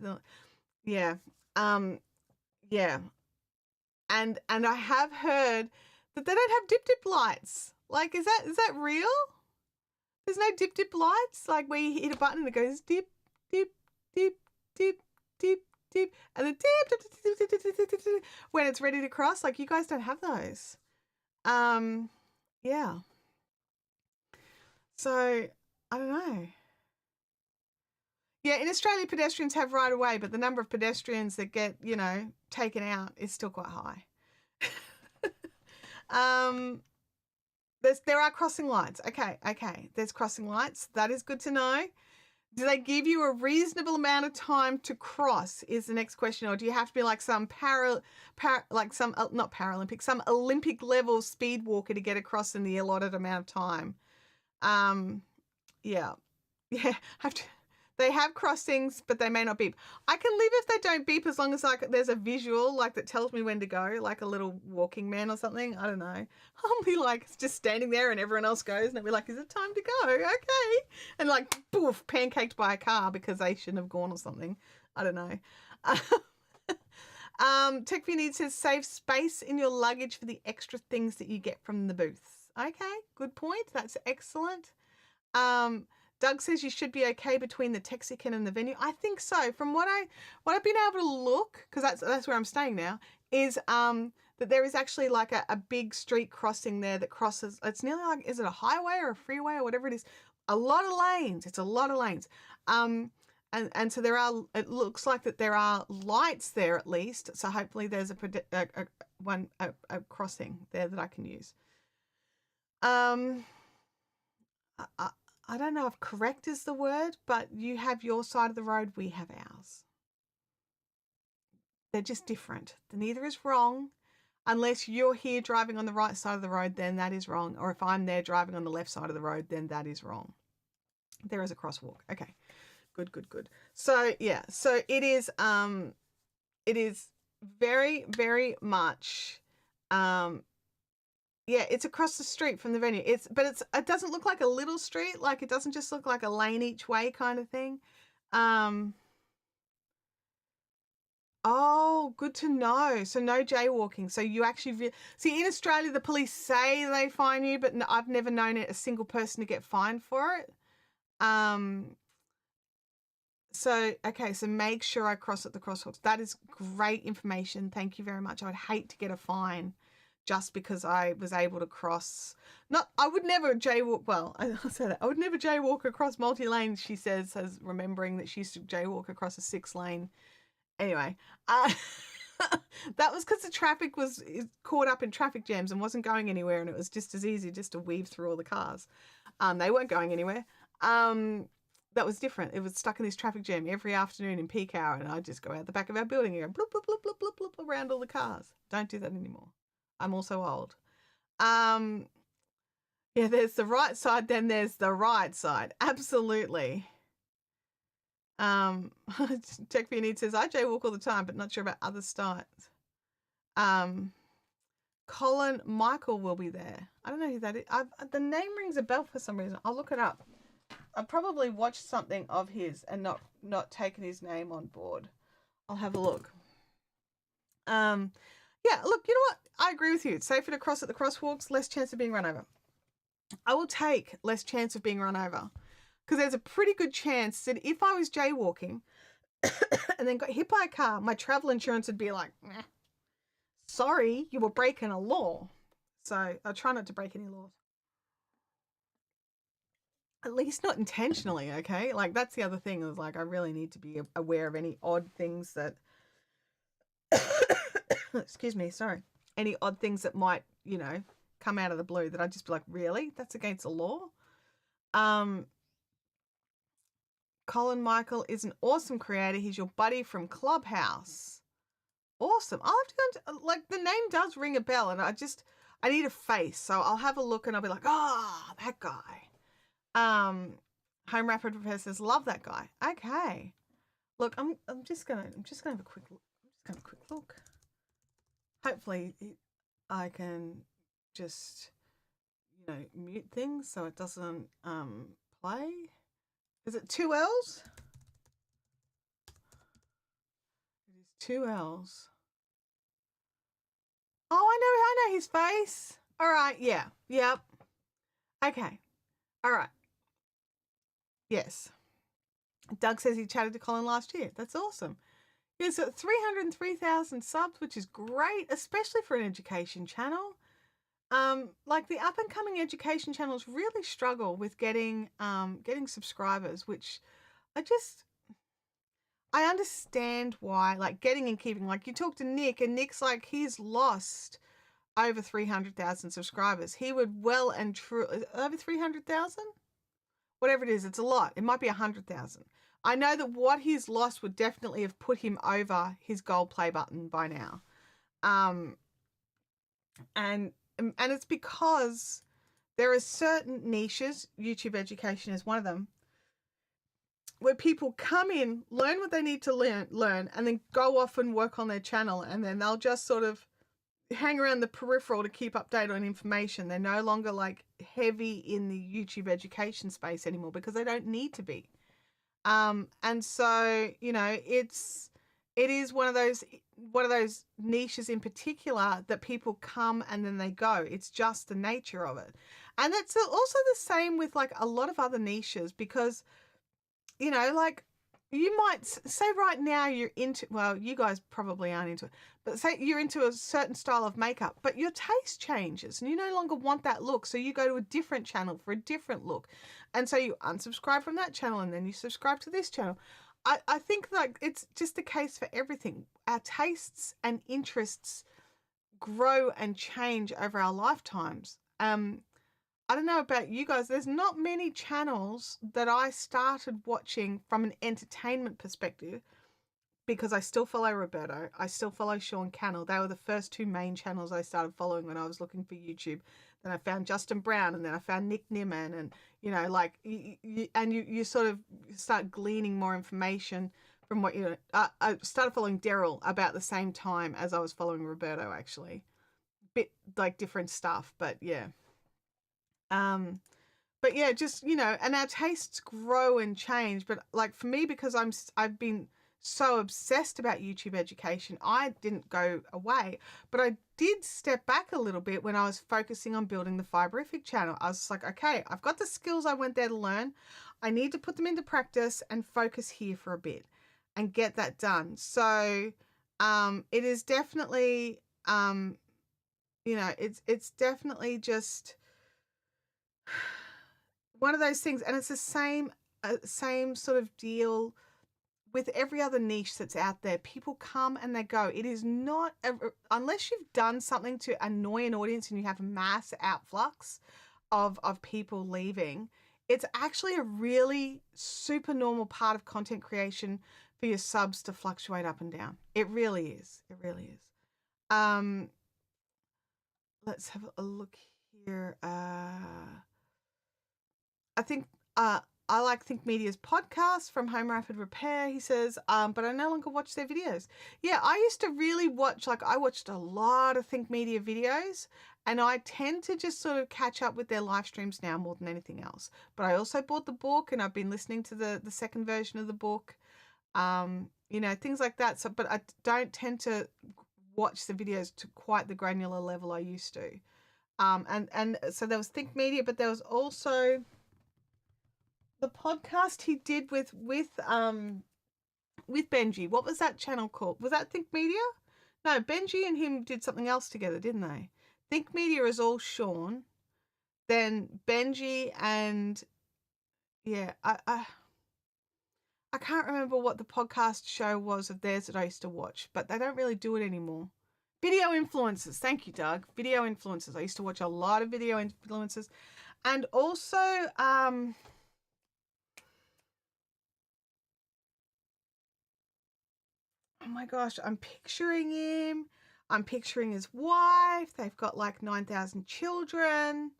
Yeah. Yeah. And I have heard that they don't have dip lights. Like, is that real? There's no dip lights, like where you hit a button and it goes dip, dip, dip, dip, dip, dip, and then dip, when it's ready to cross. Like, you guys don't have those. Yeah. So, I don't know. Yeah, in Australia, pedestrians have right of way, but the number of pedestrians that get, taken out is still quite high. There are crossing lights. Okay. There's crossing lights. That is good to know. Do they give you a reasonable amount of time to cross is the next question. Or do you have to be like some not Paralympic, some Olympic level speed walker to get across in the allotted amount of time? Yeah. They have crossings, but they may not beep. I can live if they don't beep as long as there's a visual that tells me when to go, like a little walking man or something. I don't know. I'll be just standing there and everyone else goes and I'll be like, is it time to go? Okay. And poof, pancaked by a car because they shouldn't have gone or something. I don't know. Tech for Your Needs says save space in your luggage for the extra things that you get from the booths. Okay, good point. That's excellent. Doug says you should be okay between the Texican and the venue. I think so. From what I've been able to look, because that's where I'm staying now, is that there is actually a big street crossing there that crosses. It's nearly is it a highway or a freeway or whatever it is? A lot of lanes. It's a lot of lanes. And so it looks like that there are lights there at least. So hopefully there's a crossing there that I can use. I don't know if correct is the word, but you have your side of the road, we have ours. They're just different. Neither is wrong. Unless you're here driving on the right side of the road, then that is wrong. Or if I'm there driving on the left side of the road, then that is wrong. There is a crosswalk. Okay. Good. So yeah, so it is very, very much yeah, it's across the street from the venue. It doesn't look like a little street. It doesn't just look like a lane each way kind of thing. Oh, good to know. So no jaywalking. So you actually see in Australia, the police say they fine you, but I've never known a single person to get fined for it. So make sure I cross at the crosswalks. That is great information. Thank you very much. I would hate to get a fine just because I was able to cross. I would never jaywalk. Well, I'll say that. I would never jaywalk across multi-lanes, she says, as remembering that she used to jaywalk across a 6-lane. Anyway, that was because the traffic was caught up in traffic jams and wasn't going anywhere, and it was just as easy just to weave through all the cars. They weren't going anywhere. That was different. It was stuck in this traffic jam every afternoon in peak hour, and I'd just go out the back of our building and go bloop, bloop, bloop, bloop, bloop, bloop around all the cars. Don't do that anymore. I'm also old. Yeah, there's the right side, then there's the right side. Absolutely. Tech for Your Needs says, I jaywalk all the time, but not sure about other starts. Colin Michael will be there. I don't know who that is. The name rings a bell for some reason. I'll look it up. I probably watched something of his and not taken his name on board. I'll have a look. Yeah, look, you know what? I agree with you. It's safer to cross at the crosswalks, less chance of being run over. I will take less chance of being run over because there's a pretty good chance that if I was jaywalking and then got hit by a car, my travel insurance would be like, sorry, you were breaking a law. So I try not to break any laws. At least not intentionally, okay? That's the other thing is I really need to be aware of any odd things that excuse me, sorry. Any odd things that might, come out of the blue that I'd just be like, really? That's against the law? Colin Michael is an awesome creator. He's your buddy from Clubhouse. Awesome. I'll have to go into, the name does ring a bell, and I need a face. So I'll have a look and I'll be like, that guy. Home Rapid Repair says, love that guy. Okay. Look, I'm just gonna have a quick look. Hopefully I can just, mute things so it doesn't play. Is it 2 L's? It is 2 L's. Oh, I know his face. All right, yeah. Yep. Okay. All right. Yes. Doug says he chatted to Colin last year. That's awesome. He's at 303,000 subs, which is great, especially for an education channel. Like the up and coming education channels really struggle with getting subscribers, which I understand why, like getting and keeping. Like you talk to Nick, and Nick's like, he's lost over 300,000 subscribers. He would well and truly, over 300,000? Whatever it is, it's a lot. It might be 100,000. I know that what he's lost would definitely have put him over his gold play button by now. And it's because there are certain niches, YouTube education is one of them, where people come in, learn what they need to learn, and then go off and work on their channel, and then they'll just sort of hang around the peripheral to keep updated on information. They're no longer like heavy in the YouTube education space anymore because they don't need to be. And so, you know, it is one of those niches in particular that people come and then they go. It's just the nature of it. And it's also the same with like a lot of other niches because, you know, like you might say right now you're into, well, you guys probably aren't into it, but say you're into a certain style of makeup, but your taste changes and you no longer want that look. So you go to a different channel for a different look. And so you unsubscribe from that channel and then you subscribe to this channel. I think like it's just the case for everything. Our tastes and interests grow and change over our lifetimes. I don't know about you guys. There's not many channels that I started watching from an entertainment perspective because I still follow Roberto. I still follow Sean Cannell. They were the first two main channels I started following when I was looking for YouTube. Then I found Justin Brown, and then I found Nick Nimmin, and you know, like you sort of start gleaning more information from what you know. I started following Daryl about the same time as I was following Roberto, actually. Bit like different stuff, but yeah. But yeah, just, you know, and our tastes grow and change. But like for me, because I've been so obsessed about YouTube education, I didn't go away, but I did step back a little bit when I was focusing on building the Fiberific channel. I was like, okay, I've got the skills I went there to learn. I need to put them into practice and focus here for a bit and get that done. So, it is definitely, you know, it's definitely just one of those things, and it's the same sort of deal with every other niche that's out there. People come and they go. It is not unless you've done something to annoy an audience and you have a mass outflux of people leaving. It's actually a really super normal part of content creation for your subs to fluctuate up and down. It really is. It really is. Let's have a look here. I think I like Think Media's podcast from Home Rapid Repair. He says, but I no longer watch their videos. Yeah, I used to really watch, like I watched a lot of Think Media videos, and I tend to just sort of catch up with their live streams now more than anything else. But I also bought the book, and I've been listening to the second version of the book, you know, things like that. So, but I don't tend to watch the videos to quite the granular level I used to. And so there was Think Media, but there was also the podcast he did with Benji. What was that channel called? Was that Think Media? No, Benji and him did something else together, didn't they? Think Media is all Sean. Then Benji and yeah, I can't remember what the podcast show was of theirs that I used to watch, but they don't really do it anymore. Video influencers. Thank you, Doug. Video influencers. I used to watch a lot of video influencers. And also, oh my gosh, I'm picturing him. I'm picturing his wife. They've got like 9,000 children.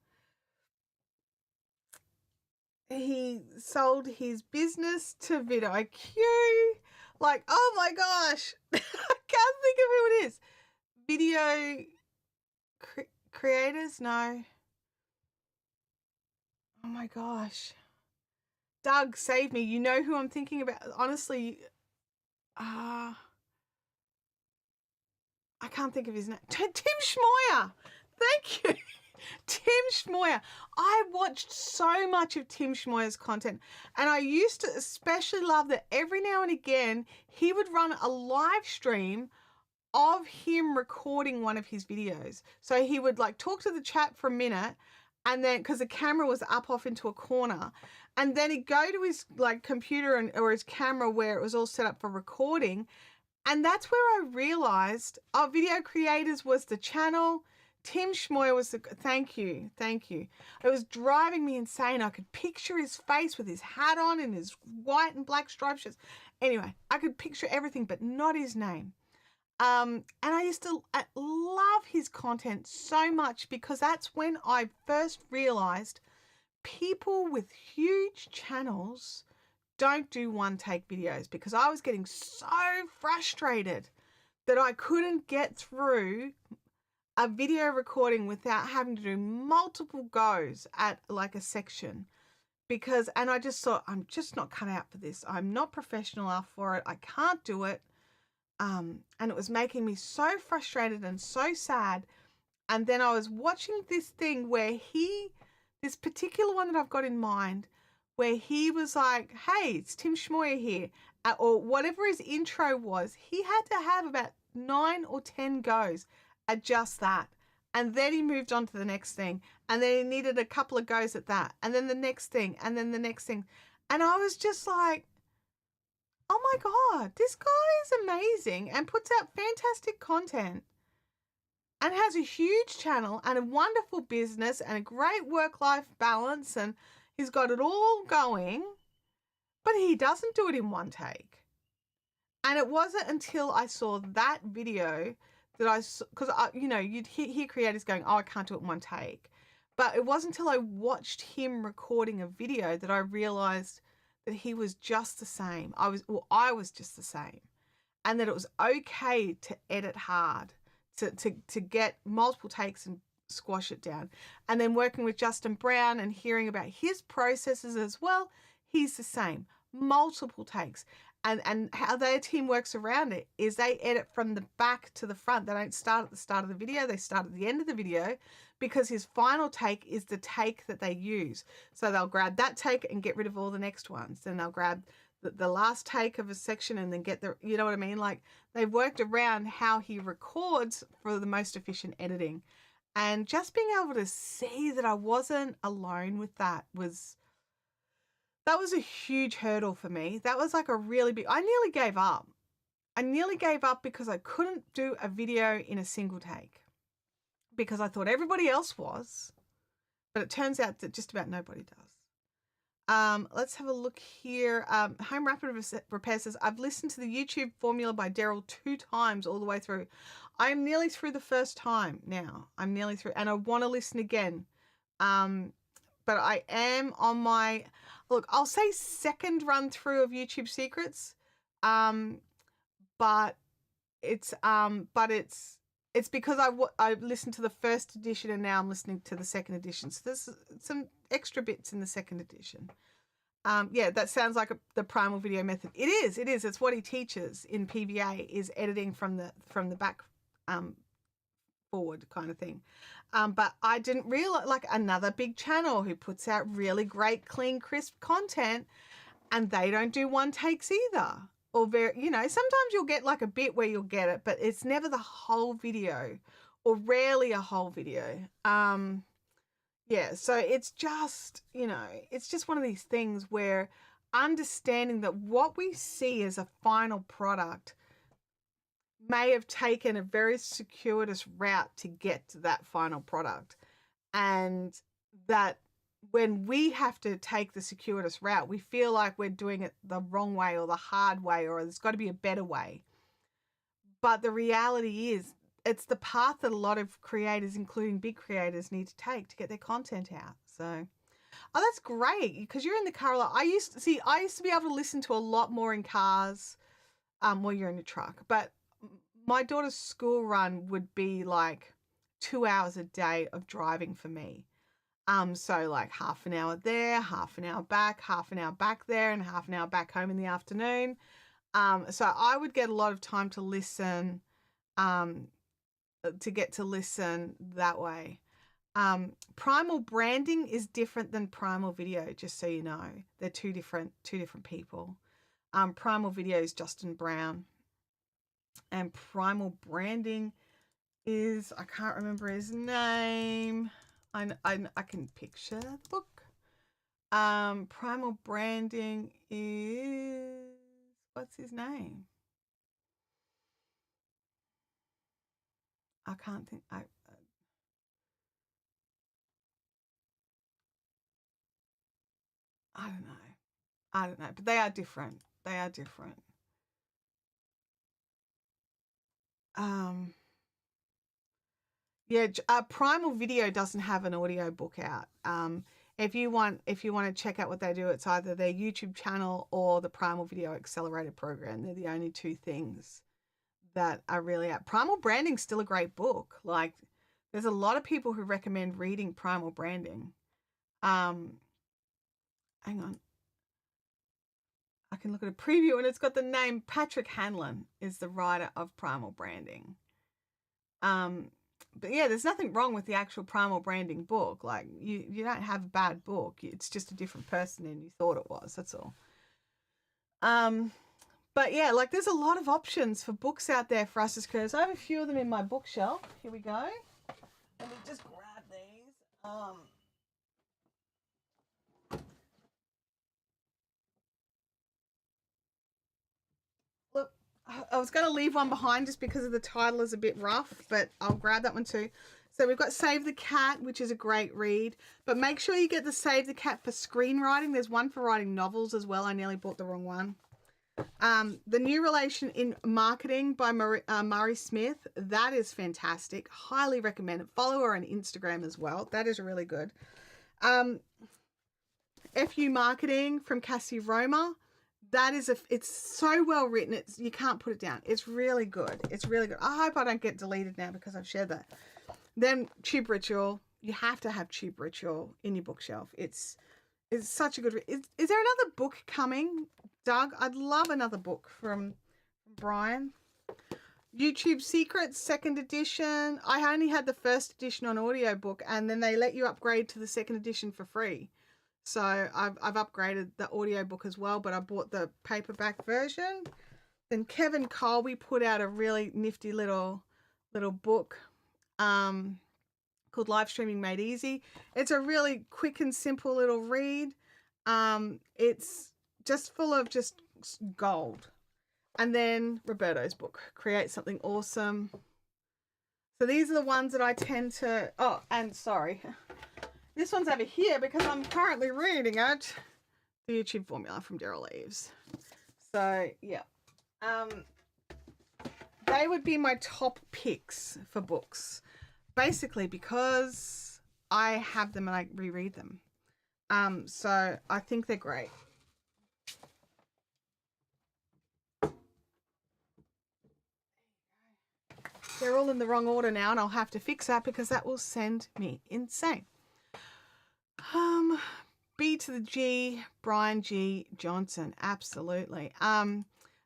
He sold his business to vidIQ. Like, oh my gosh. I can't think of who it is. Video creators? No. Oh my gosh. Doug, save me. You know who I'm thinking about. Honestly, I can't think of his name. Tim Schmoyer. Thank you. Tim Schmoyer. I watched so much of Tim Schmoyer's content, and I used to especially love that every now and again he would run a live stream of him recording one of his videos. So he would like talk to the chat for a minute, and then because the camera was up off into a corner, and then he'd go to his like computer or his camera where it was all set up for recording. And that's where I realized our video creators was the channel. Tim Schmoyer was the, thank you. It was driving me insane. I could picture his face with his hat on and his white and black striped shirts. Anyway, I could picture everything, but not his name. And I used to love his content so much because that's when I first realized people with huge channels don't do one take videos, because I was getting so frustrated that I couldn't get through a video recording without having to do multiple goes at like a section, and I just thought, I'm just not cut out for this. I'm not professional enough for it. I can't do it. And it was making me so frustrated and so sad. And then I was watching this thing where this particular one that I've got in mind, where he was like, hey, it's Tim Schmoyer here, or whatever his intro was. He had to have about 9 or 10 goes at just that. And then he moved on to the next thing. And then he needed a couple of goes at that. And then the next thing. And then the next thing. And I was just like, oh my God, this guy is amazing and puts out fantastic content and has a huge channel and a wonderful business and a great work-life balance, and he's got it all going, but he doesn't do it in one take. And it wasn't until I saw that video that I saw, because you'd hear creators going, oh, I can't do it in one take. But it wasn't until I watched him recording a video that I realized that he was just the same. I was just the same. And that it was okay to edit hard, to get multiple takes and squash it down. And then working with Justin Brown and hearing about his processes as well, he's the same. Multiple takes. And how their team works around it is they edit from the back to the front. They don't start at the start of the video. They start at the end of the video, because his final take is the take that they use. So they'll grab that take and get rid of all the next ones. Then they'll grab the last take of a section and then get you know what I mean? Like, they've worked around how he records for the most efficient editing. And just being able to see that I wasn't alone with that was a huge hurdle for me. That was like a really big, I nearly gave up. Because I couldn't do a video in a single take, because I thought everybody else was, but it turns out that just about nobody does. Let's have a look here. Home Rapid Repair says, I've listened to the YouTube formula by Daryl 2 times all the way through. I'm nearly through the first time now. I'm nearly through, and I want to listen again. But I am on my, look, I'll say second run through of YouTube Secrets. But it's because I listened to the first edition and now I'm listening to the second edition. So there's some extra bits in the second edition. Yeah, that sounds like the primal video method. It is. It's what he teaches in PVA, is editing from the back forward kind of thing. But I didn't realize, like, another big channel who puts out really great, clean, crisp content, and they don't do one takes either. Or sometimes you'll get like a bit where you'll get it, but it's never the whole video, or rarely a whole video. Yeah, so it's just, it's just one of these things where understanding that what we see as a final product may have taken a very circuitous route to get to that final product. And that when we have to take the circuitous route, we feel like we're doing it the wrong way or the hard way, or there's got to be a better way. But the reality is, it's the path that a lot of creators, including big creators, need to take to get their content out. So, that's great, because you're in the car a lot. I used to be able to listen to a lot more in cars while you're in a truck. But my daughter's school run would be like 2 hours a day of driving for me. So like half an hour there, half an hour back there, and half an hour back home in the afternoon. So I would get a lot of time to listen, that way. Primal branding is different than primal video, just so you know. They're two different people. Primal video is Justin Brown, and primal branding is, I can't remember his name. I can picture the book. Primal branding is, what's his name? I can't think. I don't know. I don't know, but they are different. They are different. Yeah, Primal Video doesn't have an audio book out. If you want to check out what they do, it's either their YouTube channel or the Primal Video Accelerator program. They're the only two things that are really out. Primal Branding's still a great book. Like, there's a lot of people who recommend reading Primal Branding. Hang on. I can look at a preview and it's got the name. Patrick Hanlon is the writer of Primal Branding. But yeah, there's nothing wrong with the actual Primal Branding book. Like, you don't have a bad book. It's just a different person than you thought it was. That's all. But yeah, like, there's a lot of options for books out there for us as creators. I have a few of them in my bookshelf. Here we go. Let me just grab these. Look, I was going to leave one behind just because of the title is a bit rough, but I'll grab that one too. So we've got Save the Cat, which is a great read, but make sure you get the Save the Cat for screenwriting. There's one for writing novels as well. I nearly bought the wrong one. The New Relation in Marketing by Murray Smith. That is fantastic. Highly recommend it. Follow her on Instagram as well. That is really good. FU Marketing from Cassie Roma. That is it's so well written. You can't put it down. It's really good. It's really good. I hope I don't get deleted now because I've shared that. Then Tube Ritual. You have to have Tube Ritual in your bookshelf. It's such a good. Is there another book coming, Doug? I'd love another book from Brian. YouTube Secrets, second edition. I only had the first edition on audiobook, and then they let you upgrade to the second edition for free. So I've upgraded the audiobook as well, but I bought the paperback version. Then Kevin Colby put out a really nifty little book called Live Streaming Made Easy. It's a really quick and simple little read. It's just full of just gold. And then Roberto's book, Create Something Awesome. So these are the ones that I tend to... Oh, and sorry. This one's over here because I'm currently reading it. The YouTube Formula from Daryl Eves. So, yeah. They would be my top picks for books. Basically because I have them and I reread them. So I think they're great. They're all in the wrong order now, and I'll have to fix that because that will send me insane. B to the G, Brian G. Johnson. Absolutely.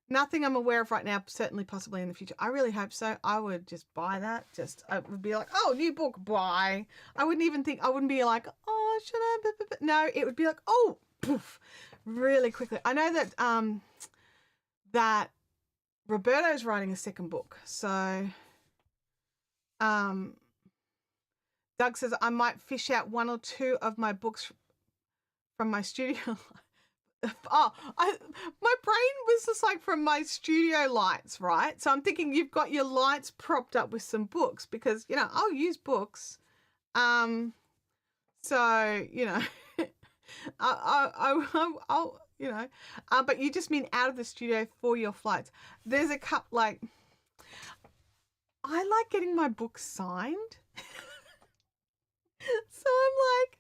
Nothing I'm aware of right now, certainly possibly in the future. I really hope so. I would just buy that. I would be like, oh, new book, buy. I wouldn't be like, oh, should I? No, it would be like, oh, poof, really quickly. I know that that Roberto's writing a second book. So Doug says I might fish out one or two of my books from my studio. My brain was just like from my studio lights, right? So I'm thinking you've got your lights propped up with some books because, I'll use books. So, I'll but you just mean out of the studio for your flights. There's a couple, like, I like getting my books signed. So I'm like,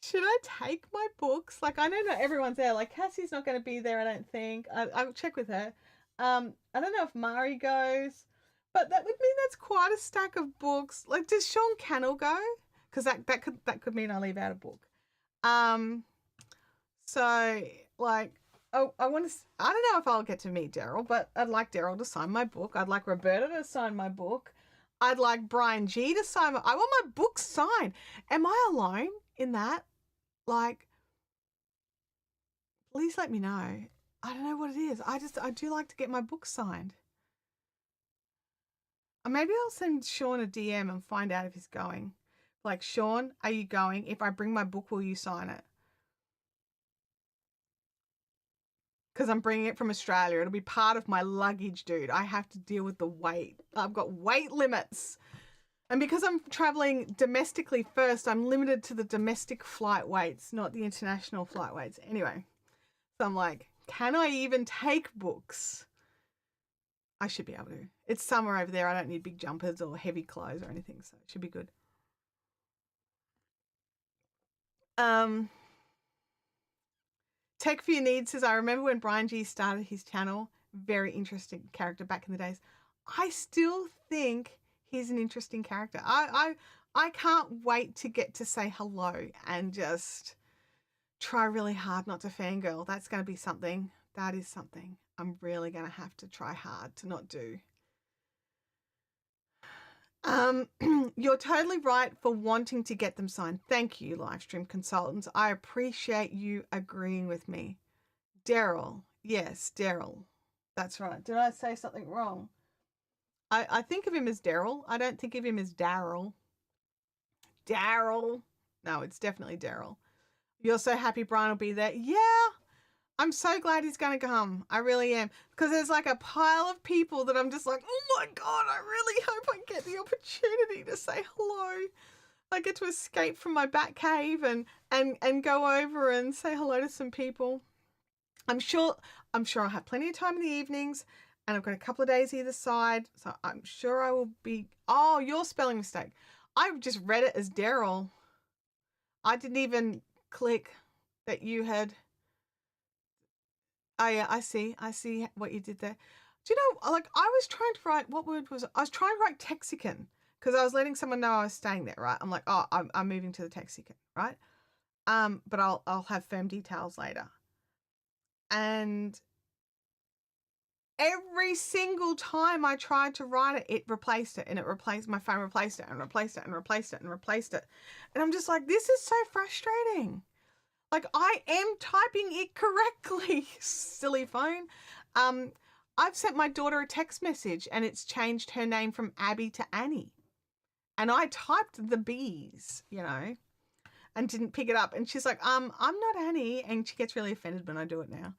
should I take my books? Like, I know not everyone's there. Like, Cassie's not going to be there, I don't think. I'll check with her. I don't know if Mari goes, but that would mean that's quite a stack of books. Like, does Sean Cannell go? Because that could mean I leave out a book. So, like, I don't know if I'll get to meet Daryl, but I'd like Daryl to sign my book. I'd like Roberta to sign my book. I'd like Brian G to sign I want my book signed. Am I alone in that? Like, please let me know. I don't know what it is. I do like to get my book signed. Or maybe I'll send Sean a DM and find out if he's going. Like, Sean, are you going? If I bring my book, will you sign it? Because I'm bringing it from Australia. It'll be part of my luggage, dude. I have to deal with the weight. I've got weight limits. And because I'm traveling domestically first, I'm limited to the domestic flight weights, not the international flight weights. Anyway, so I'm like, can I even take books? I should be able to. It's summer over there. I don't need big jumpers or heavy clothes or anything, so it should be good. Tech for Your Needs says, I remember when Brian G started his channel. Very interesting character back in the days. I still think he's an interesting character. I can't wait to get to say hello and just try really hard not to fangirl. That's going to be something. That is something I'm really going to have to try hard to not do. You're totally right for wanting to get them signed. Thank you, Livestream Consultants. I appreciate you agreeing with me. Daryl. Yes, Daryl. That's right. Did I say something wrong? I think of him as Daryl. I don't think of him as Daryl. Daryl. No, it's definitely Daryl. You're so happy Brian will be there. Yeah. I'm so glad he's going to come. I really am. Because there's like a pile of people that I'm just like, oh my God, I really hope I get the opportunity to say hello. I get to escape from my bat cave and go over and say hello to some people. I'm sure I'll have plenty of time in the evenings, and I've got a couple of days either side. So I'm sure I will be, oh, your spelling mistake. I've just read it as Daryl. I didn't even click that you had. Oh yeah, I see what you did there. Do you know, like I was trying to write, what word was it? I was trying to write Texican because I was letting someone know I was staying there, right? I'm like, oh, I'm moving to the Texican, right? But I'll have firm details later. And every single time I tried to write it, it replaced it, and my phone replaced it and replaced it and replaced it and replaced it. And I'm just like, this is so frustrating. Like, I am typing it correctly, silly phone. I've sent my daughter a text message and it's changed her name from Abby to Annie. And I typed the B's, you know, and didn't pick it up. And she's like, I'm not Annie. And she gets really offended when I do it now.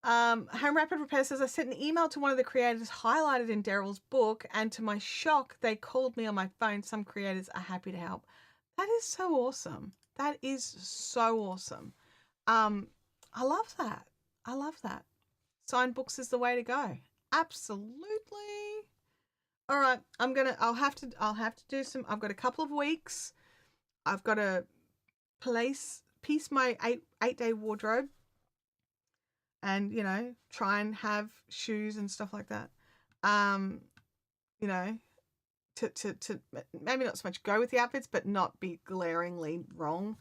Home Rapid Repair says, I sent an email to one of the creators highlighted in Daryl's book. And to my shock, they called me on my phone. Some creators are happy to help. That is so awesome. That is so awesome. I love that. I love that. Signed books is the way to go. Absolutely. All right. I'll have to do some, I've got a couple of weeks. I've got to piece my eight-day wardrobe and, you know, try and have shoes and stuff like that. You know, to maybe not so much go with the outfits, but not be glaringly wrong.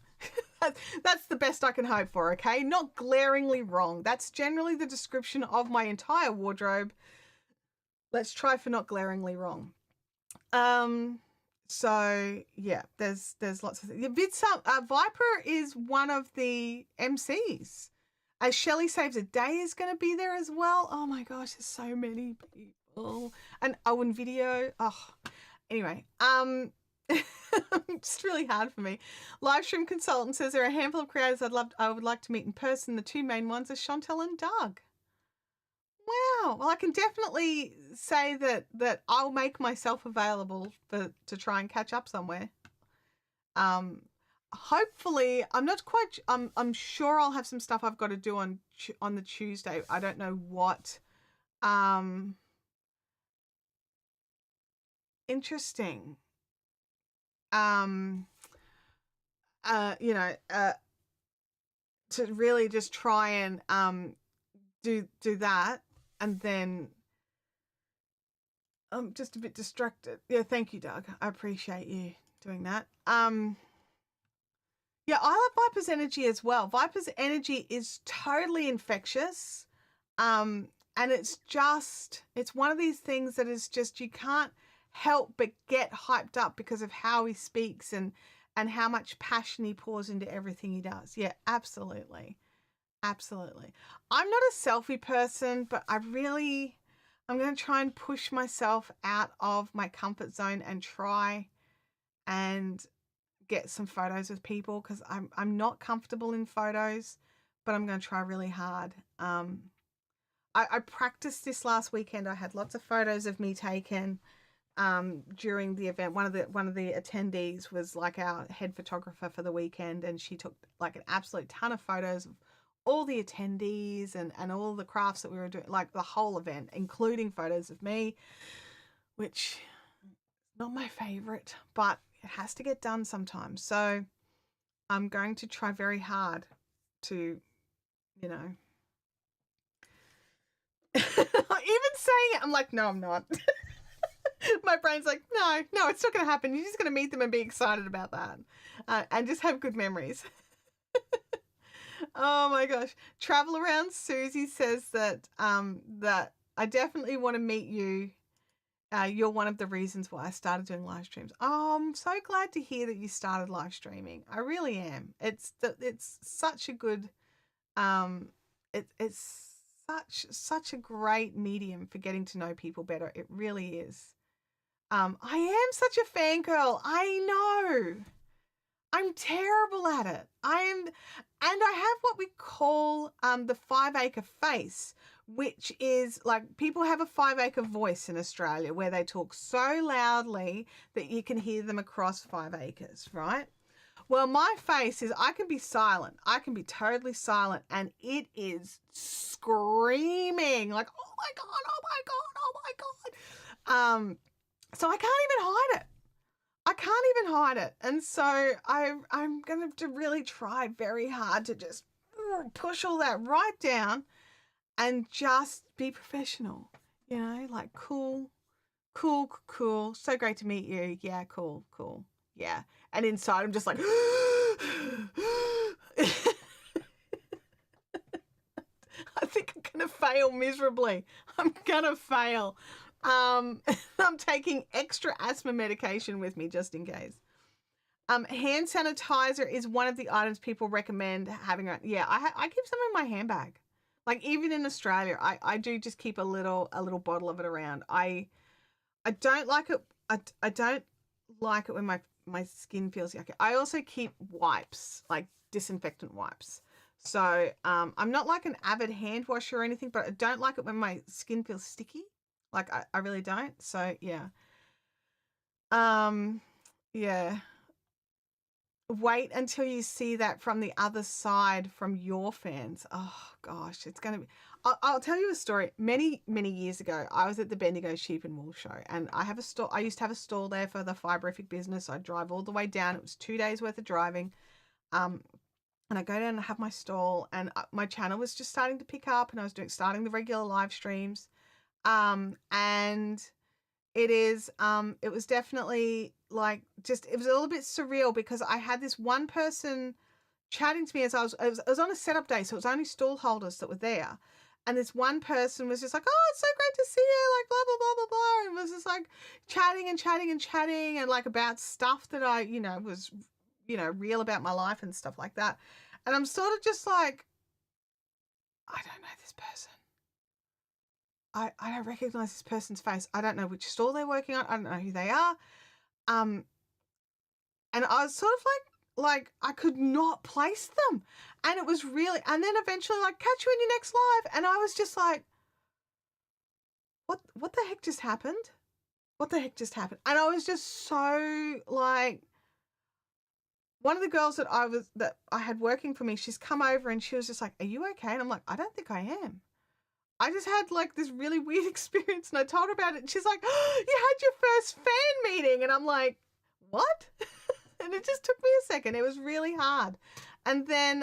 That's the best I can hope for, okay? Not glaringly wrong. That's generally the description of my entire wardrobe. Let's try for not glaringly wrong. So yeah, there's lots of things. Viper is one of the MCs. Shelley Saves a Day is going to be there as well. Oh my gosh, there's so many people. And Owen Video. Oh, anyway, just really hard for me. Livestream Consultant says there are a handful of creators I would like to meet in person. The two main ones are Chantelle and Doug. Wow. Well, I can definitely say that I'll make myself available to try and catch up somewhere. Hopefully, I'm sure I'll have some stuff I've got to do on the Tuesday. I don't know what. Interesting. You know, to really just try and do that, and then I'm just a bit distracted. Yeah, thank you, Doug. I appreciate you doing that. Yeah, I love Viper's energy as well. Viper's energy is totally infectious. And it's one of these things that is just, you can't help but get hyped up because of how he speaks and how much passion he pours into everything he does. Yeah, absolutely. Absolutely. I'm not a selfie person, but I'm going to try and push myself out of my comfort zone and try and get some photos with people, because I'm not comfortable in photos, but I'm going to try really hard. I practiced this last weekend. I had lots of photos of me taken during the event. One of the attendees was like our head photographer for the weekend, and she took like an absolute ton of photos of all the attendees and all the crafts that we were doing, like the whole event, including photos of me, which is not my favorite, but it has to get done sometimes. So I'm going to try very hard to, you know, even saying it, I'm like, no, I'm not. My brain's like, no, it's not going to happen. You're just going to meet them and be excited about that, and just have good memories. Oh my gosh. Travel Around Susie says that that I definitely want to meet you. You're one of the reasons why I started doing live streams. Oh, I'm so glad to hear that you started live streaming. I really am. It's such a good it's such a great medium for getting to know people better. It really is. I am such a fangirl. I know. I'm terrible at it. And I have what we call the 5-acre face, which is like, people have a 5-acre voice in Australia where they talk so loudly that you can hear them across 5 acres, right? Well, my face is, I can be silent. I can be totally silent, and it is screaming like, oh my God, oh my God, oh my God. So I can't even hide it. I can't even hide it. And so I'm going to really try very hard to just push all that right down and just be professional, you know, like cool. So great to meet you. Yeah, cool. Yeah. And inside I'm just like, I think I'm going to fail miserably. I'm going to fail. I'm taking extra asthma medication with me just in case. Hand sanitizer is one of the items people recommend having. Yeah, I keep some in my handbag. Like, even in Australia, I do just keep a little bottle of it around. I don't like it. I don't like it when my skin feels yucky. I also keep wipes, like disinfectant wipes. So I'm not like an avid hand washer or anything, but I don't like it when my skin feels sticky. Like, I really don't. So yeah. Yeah. Wait until you see that from the other side from your fans. Oh gosh, it's going to be. I'll tell you a story. Many years ago, I was at the Bendigo Sheep and Wool Show, and I used to have a stall there for the Fiberific business. I'd drive all the way down. It was 2 days worth of driving. And I go down and have my stall, and my channel was just starting to pick up, and I was starting the regular live streams. And it was definitely like, it was a little bit surreal, because I had this one person chatting to me as I was on a setup day, so it was only stall holders that were there. And this one person was just like, oh, it's so great to see you, like blah, blah, blah, blah, blah. And was just like chatting and like about stuff that I, was, real about my life and stuff like that. And I'm sort of just like, I don't know this person. I don't recognize this person's face. I don't know which stall they're working on. I don't know who they are. And I was sort of like I could not place them. And it was really, and then eventually like, catch you in your next live. And I was just like, what the heck just happened? What the heck just happened? And I was just so like, one of the girls that I had working for me, she's come over and she was just like, are you okay? And I'm like, I don't think I am. I just had like this really weird experience, and I told her about it, and she's like, oh, you had your first fan meeting. And I'm like, what? And it just took me a second. It was really hard. And then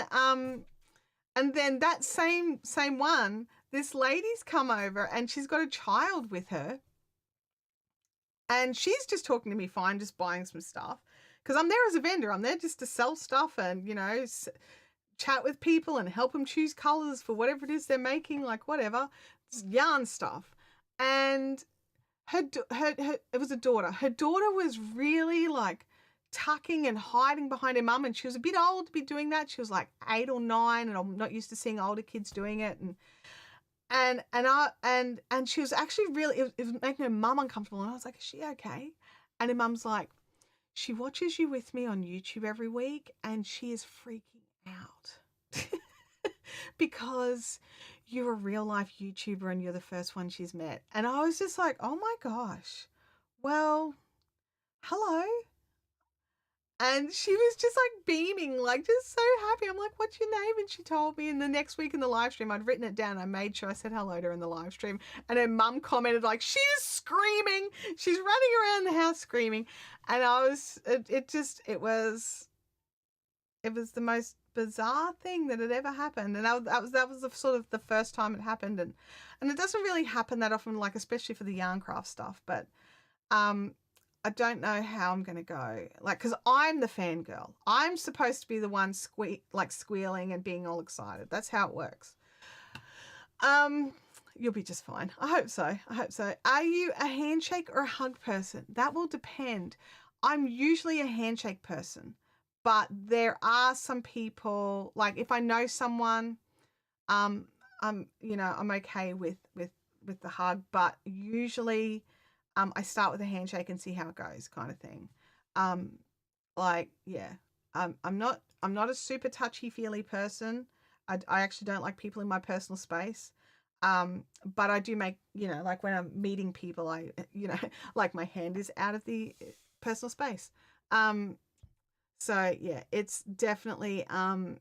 that same one, this lady's come over, and she's got a child with her, and she's just talking to me fine, just buying some stuff, because I'm there as a vendor. I'm there just to sell stuff and, chat with people and help them choose colors for whatever it is they're making, like whatever. It's yarn stuff. And it was a daughter. Her daughter was really like tucking and hiding behind her mum, and she was a bit old to be doing that. She was like 8 or 9, and I'm not used to seeing older kids doing it. And she was actually really, it was making her mum uncomfortable. And I was like, is she okay? And her mum's like, she watches you with me on YouTube every week, and she is freaking out because you're a real life YouTuber and you're the first one she's met. And I was just like, oh my gosh, well, hello. And she was just like beaming, like just so happy. I'm like, what's your name? And she told me. And the next week in the live stream, I'd written it down. I made sure I said hello to her in the live stream. And her mum commented like, she's screaming. She's running around the house screaming. And I was, it was the most bizarre thing that had ever happened. And that was the sort of the first time it happened. And it doesn't really happen that often, like especially for the yarn craft stuff. But I don't know how I'm going to go. Like, because I'm the fangirl. I'm supposed to be the one squealing and being all excited. That's how it works. You'll be just fine. I hope so. Are you a handshake or a hug person? That will depend. I'm usually a handshake person, but there are some people, like if I know someone, I'm okay with the hug, but usually I start with a handshake and see how it goes, kind of thing. I'm not a super touchy feely person. I actually don't like people in my personal space. But I do make, like when I'm meeting people, I like my hand is out of the personal space. So yeah, it's definitely I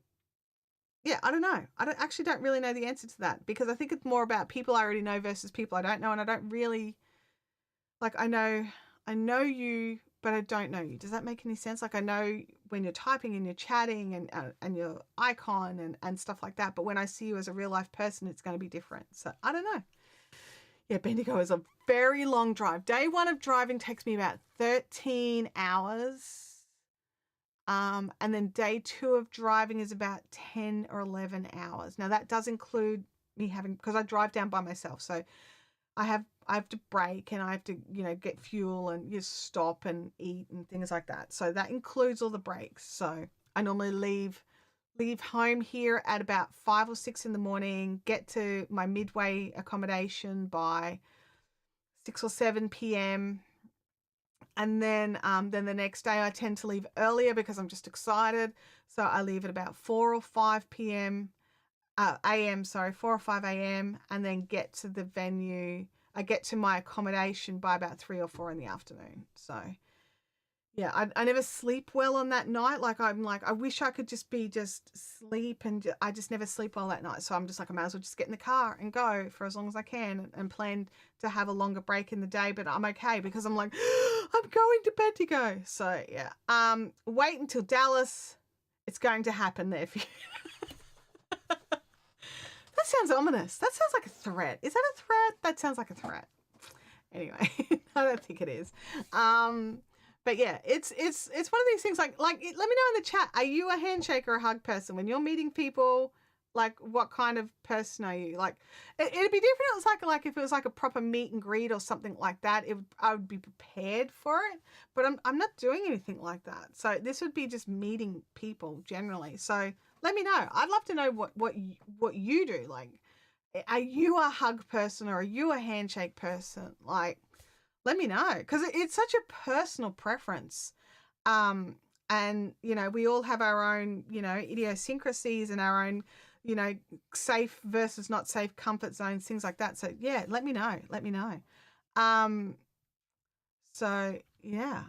don't know. I don't really know the answer to that, because I think it's more about people I already know versus people I don't know, and I don't really. Like, I know you, but I don't know you. Does that make any sense? Like, I know when you're typing and you're chatting and your icon and stuff like that. But when I see you as a real life person, it's going to be different. So I don't know. Yeah, Bendigo is a very long drive. Day 1 of driving takes me about 13 hours. And then day 2 of driving is about 10 or 11 hours. Now that does include me because I drive down by myself. So I have to brake and I have to, get fuel and just stop and eat and things like that. So that includes all the breaks. So I normally leave home here at about 5 or 6 in the morning, get to my midway accommodation by 6 or 7 p.m. And then the next day I tend to leave earlier because I'm just excited. So I leave at about 4 or 5 p.m. 4 or 5 a.m. and then get to the venue. I get to my accommodation by about 3 or 4 in the afternoon. So yeah, I never sleep well on that night. Like I wish I could just sleep, and I just never sleep well that night. So I'm just like, I might as well just get in the car and go for as long as I can and plan to have a longer break in the day. But I'm okay because I'm like, I'm going to bed to go. So yeah, wait until Dallas. It's going to happen there for you. That sounds ominous. That sounds like a threat. Is that a threat? That sounds like a threat. Anyway, I don't think it is. But yeah, it's one of these things like let me know in the chat. Are you a handshake or a hug person when you're meeting people? Like, what kind of person are you? Like, it'd be different. It was like if it was like a proper meet and greet or something like that. I would be prepared for it. But I'm not doing anything like that. So this would be just meeting people generally. So let me know. I'd love to know what you do. Like, are you a hug person or are you a handshake person? Like, let me know, because it's such a personal preference. And we all have our own idiosyncrasies and our own safe versus not safe comfort zones, things like that. So yeah, let me know. So yeah,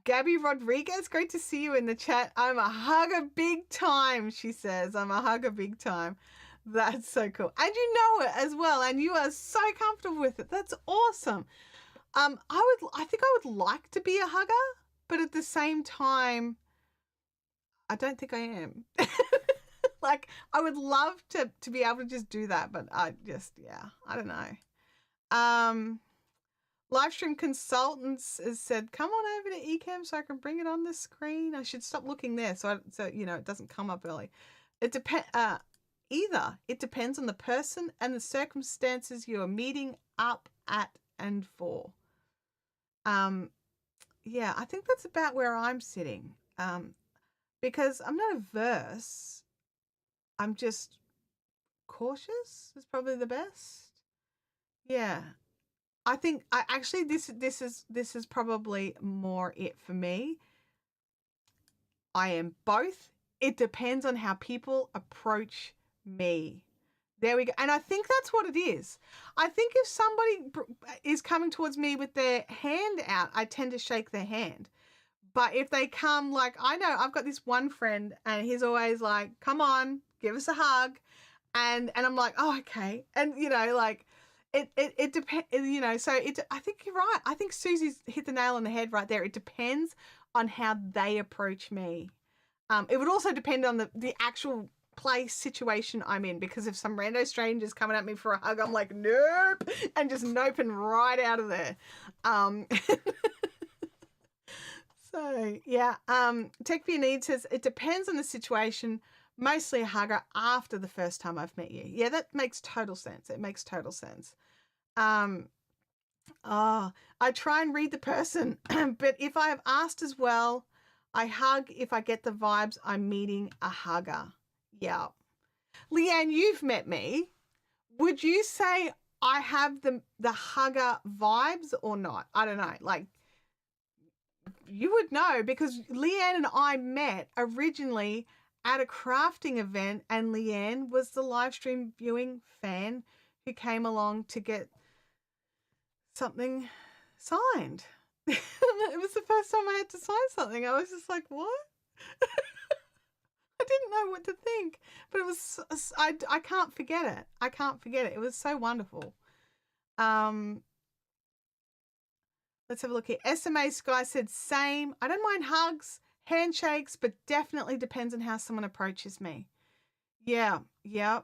Gabby Rodriguez, great to see you in the chat. I'm a hugger big time, she says. I'm a hugger big time. That's so cool. And you know it as well, and you are so comfortable with it. That's awesome. I think I would like to be a hugger, but at the same time, I don't think I am. Like, I would love to be able to just do that, but I don't know. Livestream Consultants has said, come on over to Ecamm so I can bring it on the screen. I should stop looking there so it doesn't come up early. It depends. either. It depends on the person and the circumstances you are meeting up at and for. Yeah, I think that's about where I'm sitting. Because I'm not averse. I'm just cautious is probably the best. Yeah. I think I actually this is probably more it for me. I am both. It depends on how people approach me. There we go. And I think that's what it is. I think if somebody is coming towards me with their hand out, I tend to shake their hand. But if they come, like, I know I've got this one friend and he's always like, come on, give us a hug. And I'm like, oh, okay. And, you know, like, it depends, you know, so I think you're right. I think Susie's hit the nail on the head right there. It depends on how they approach me. It would also depend on the actual place situation I'm in, because if some rando stranger's coming at me for a hug, I'm like, nope, and just noping right out of there. So yeah, Tech for Your Needs says it depends on the situation. Mostly a hugger after the first time I've met you. Yeah, that makes total sense. It makes total sense. I try and read the person, but if I have asked as well, I hug if I get the vibes I'm meeting a hugger. Yeah. Leanne, you've met me. Would you say I have the hugger vibes or not? I don't know. Like, you would know, because Leanne and I met originally at a crafting event, and Leanne was the live stream viewing fan who came along to get something signed. It was the first time I had to sign something. I was just like, what? I didn't know what to think, but it was, I can't forget it. I can't forget it. It was so wonderful. Let's have a look here. SMA Sky said, same. I don't mind hugs, handshakes, but definitely depends on how someone approaches me. Yeah, yeah.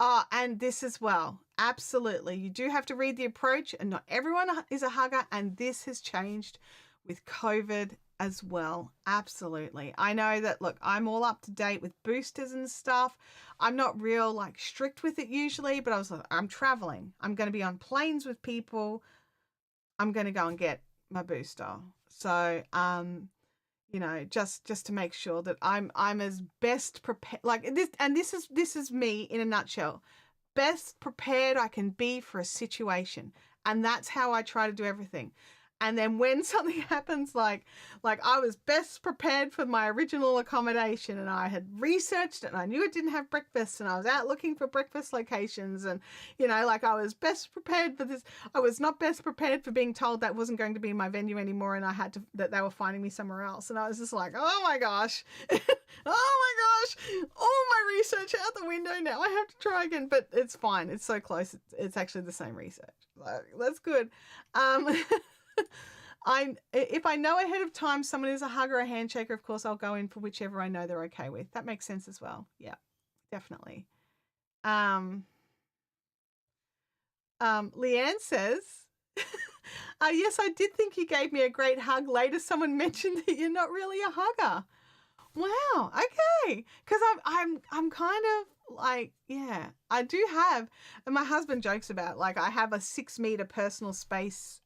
And this as well. Absolutely. You do have to read the approach, and not everyone is a hugger, and this has changed with COVID as well. Absolutely. I know that, look, I'm all up to date with boosters and stuff. I'm not real like strict with it usually, but I was like, I'm traveling. I'm going to be on planes with people. I'm going to go and get my booster. So, you know, just to make sure that I'm as best prepared, like this, and this is me in a nutshell. Best prepared I can be for a situation, and that's how I try to do everything. And then when something happens, like I was best prepared for my original accommodation, and I had researched it, and I knew it didn't have breakfast, and I was out looking for breakfast locations, and, you know, like I was best prepared for this. I was not best prepared for being told that wasn't going to be my venue anymore, and that they were finding me somewhere else. And I was just like, oh my gosh, oh my gosh, all my research out the window. Now I have to try again, but it's fine. It's so close. It's actually the same research. So that's good. If I know ahead of time someone is a hugger or a handshaker, of course I'll go in for whichever I know they're okay with. That makes sense as well. Yeah, definitely. Leanne says, yes, I did think you gave me a great hug. Later someone mentioned that you're not really a hugger. Wow, okay. Because I'm kind of like, yeah, I do have, and my husband jokes about, like, I have a 6 meter personal space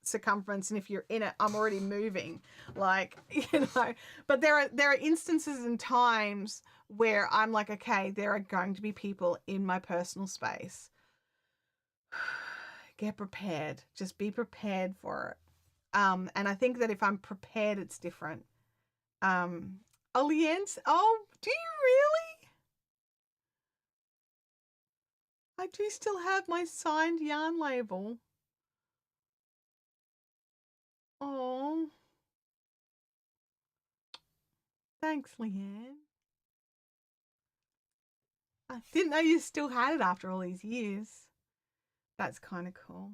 circumference, and if you're in it, I'm already moving, like, you know. But there are instances and times where I'm like, okay, there are going to be people in my personal space. Get prepared. Just be prepared for it. And I think that if I'm prepared, it's different. Alliance. Oh, do you really? I do still have my signed yarn label. Oh. Thanks, Leanne. I didn't know you still had it after all these years. That's kind of cool.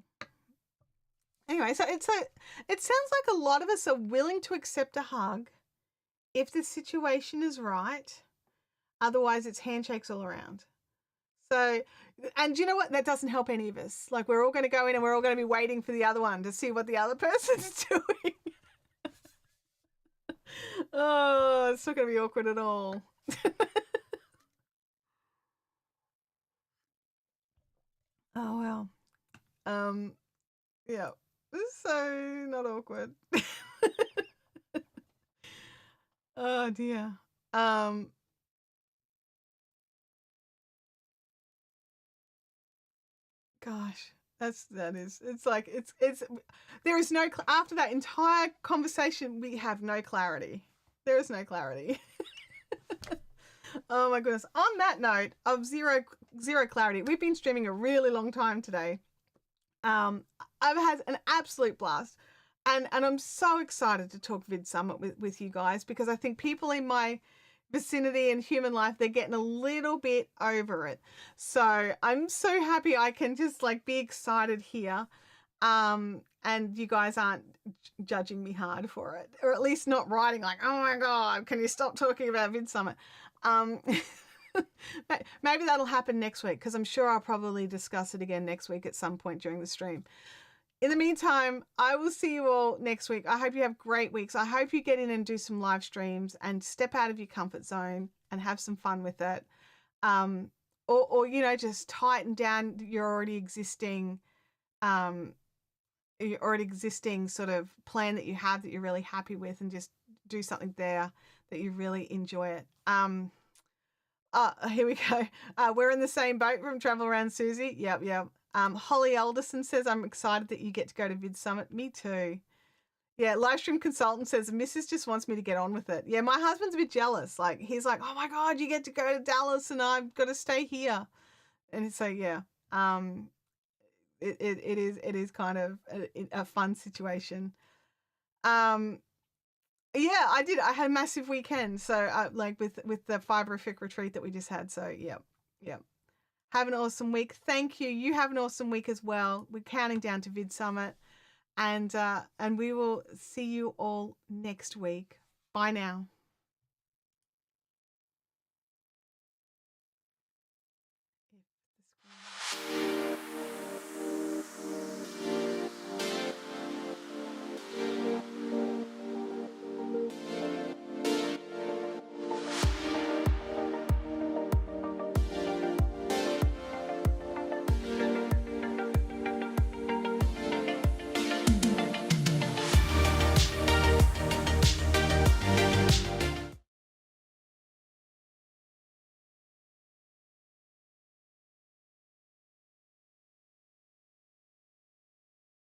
Anyway, so it sounds like a lot of us are willing to accept a hug if the situation is right. Otherwise, it's handshakes all around. So, and you know what? That doesn't help any of us. Like, we're all going to go in and we're all going to be waiting for the other one to see what the other person's doing. Oh, it's not going to be awkward at all. Yeah. So not awkward. Oh dear. Gosh, it's like it's there is no after that entire conversation we have no clarity. There is no clarity. Oh my goodness. On that note of zero clarity, we've been streaming a really long time today. I've had an absolute blast. And I'm so excited to talk VidSummit with you guys, because I think people in my vicinity and human life, they're getting a little bit over it. So I'm so happy I can just like be excited here. And you guys aren't judging me hard for it, or at least not writing like, oh my God, can you stop talking about VidSummit? Maybe that'll happen next week, because I'm sure I'll probably discuss it again next week at some point during the stream. In the meantime, I will see you all next week. I hope you have great weeks. I hope you get in and do some live streams and step out of your comfort zone and have some fun with it. Or you know, just tighten down your already existing sort of plan that you have that you're really happy with, and just do something there that you really enjoy it. Here we go. We're in the same boat from Travel Around Susie. Yep. Holly Alderson says, I'm excited that you get to go to VidSummit. Me too. Yeah, Livestream Consultant says, Mrs. just wants me to get on with it. Yeah, my husband's a bit jealous. Like, he's like, oh my God, you get to go to Dallas and I've got to stay here. And so, yeah, it is kind of a fun situation. Yeah, I had a massive weekend. So like with the fiberific retreat that we just had. So yeah. Have an awesome week. Thank you. You have an awesome week as well. We're counting down to VidSummit, and we will see you all next week. Bye now.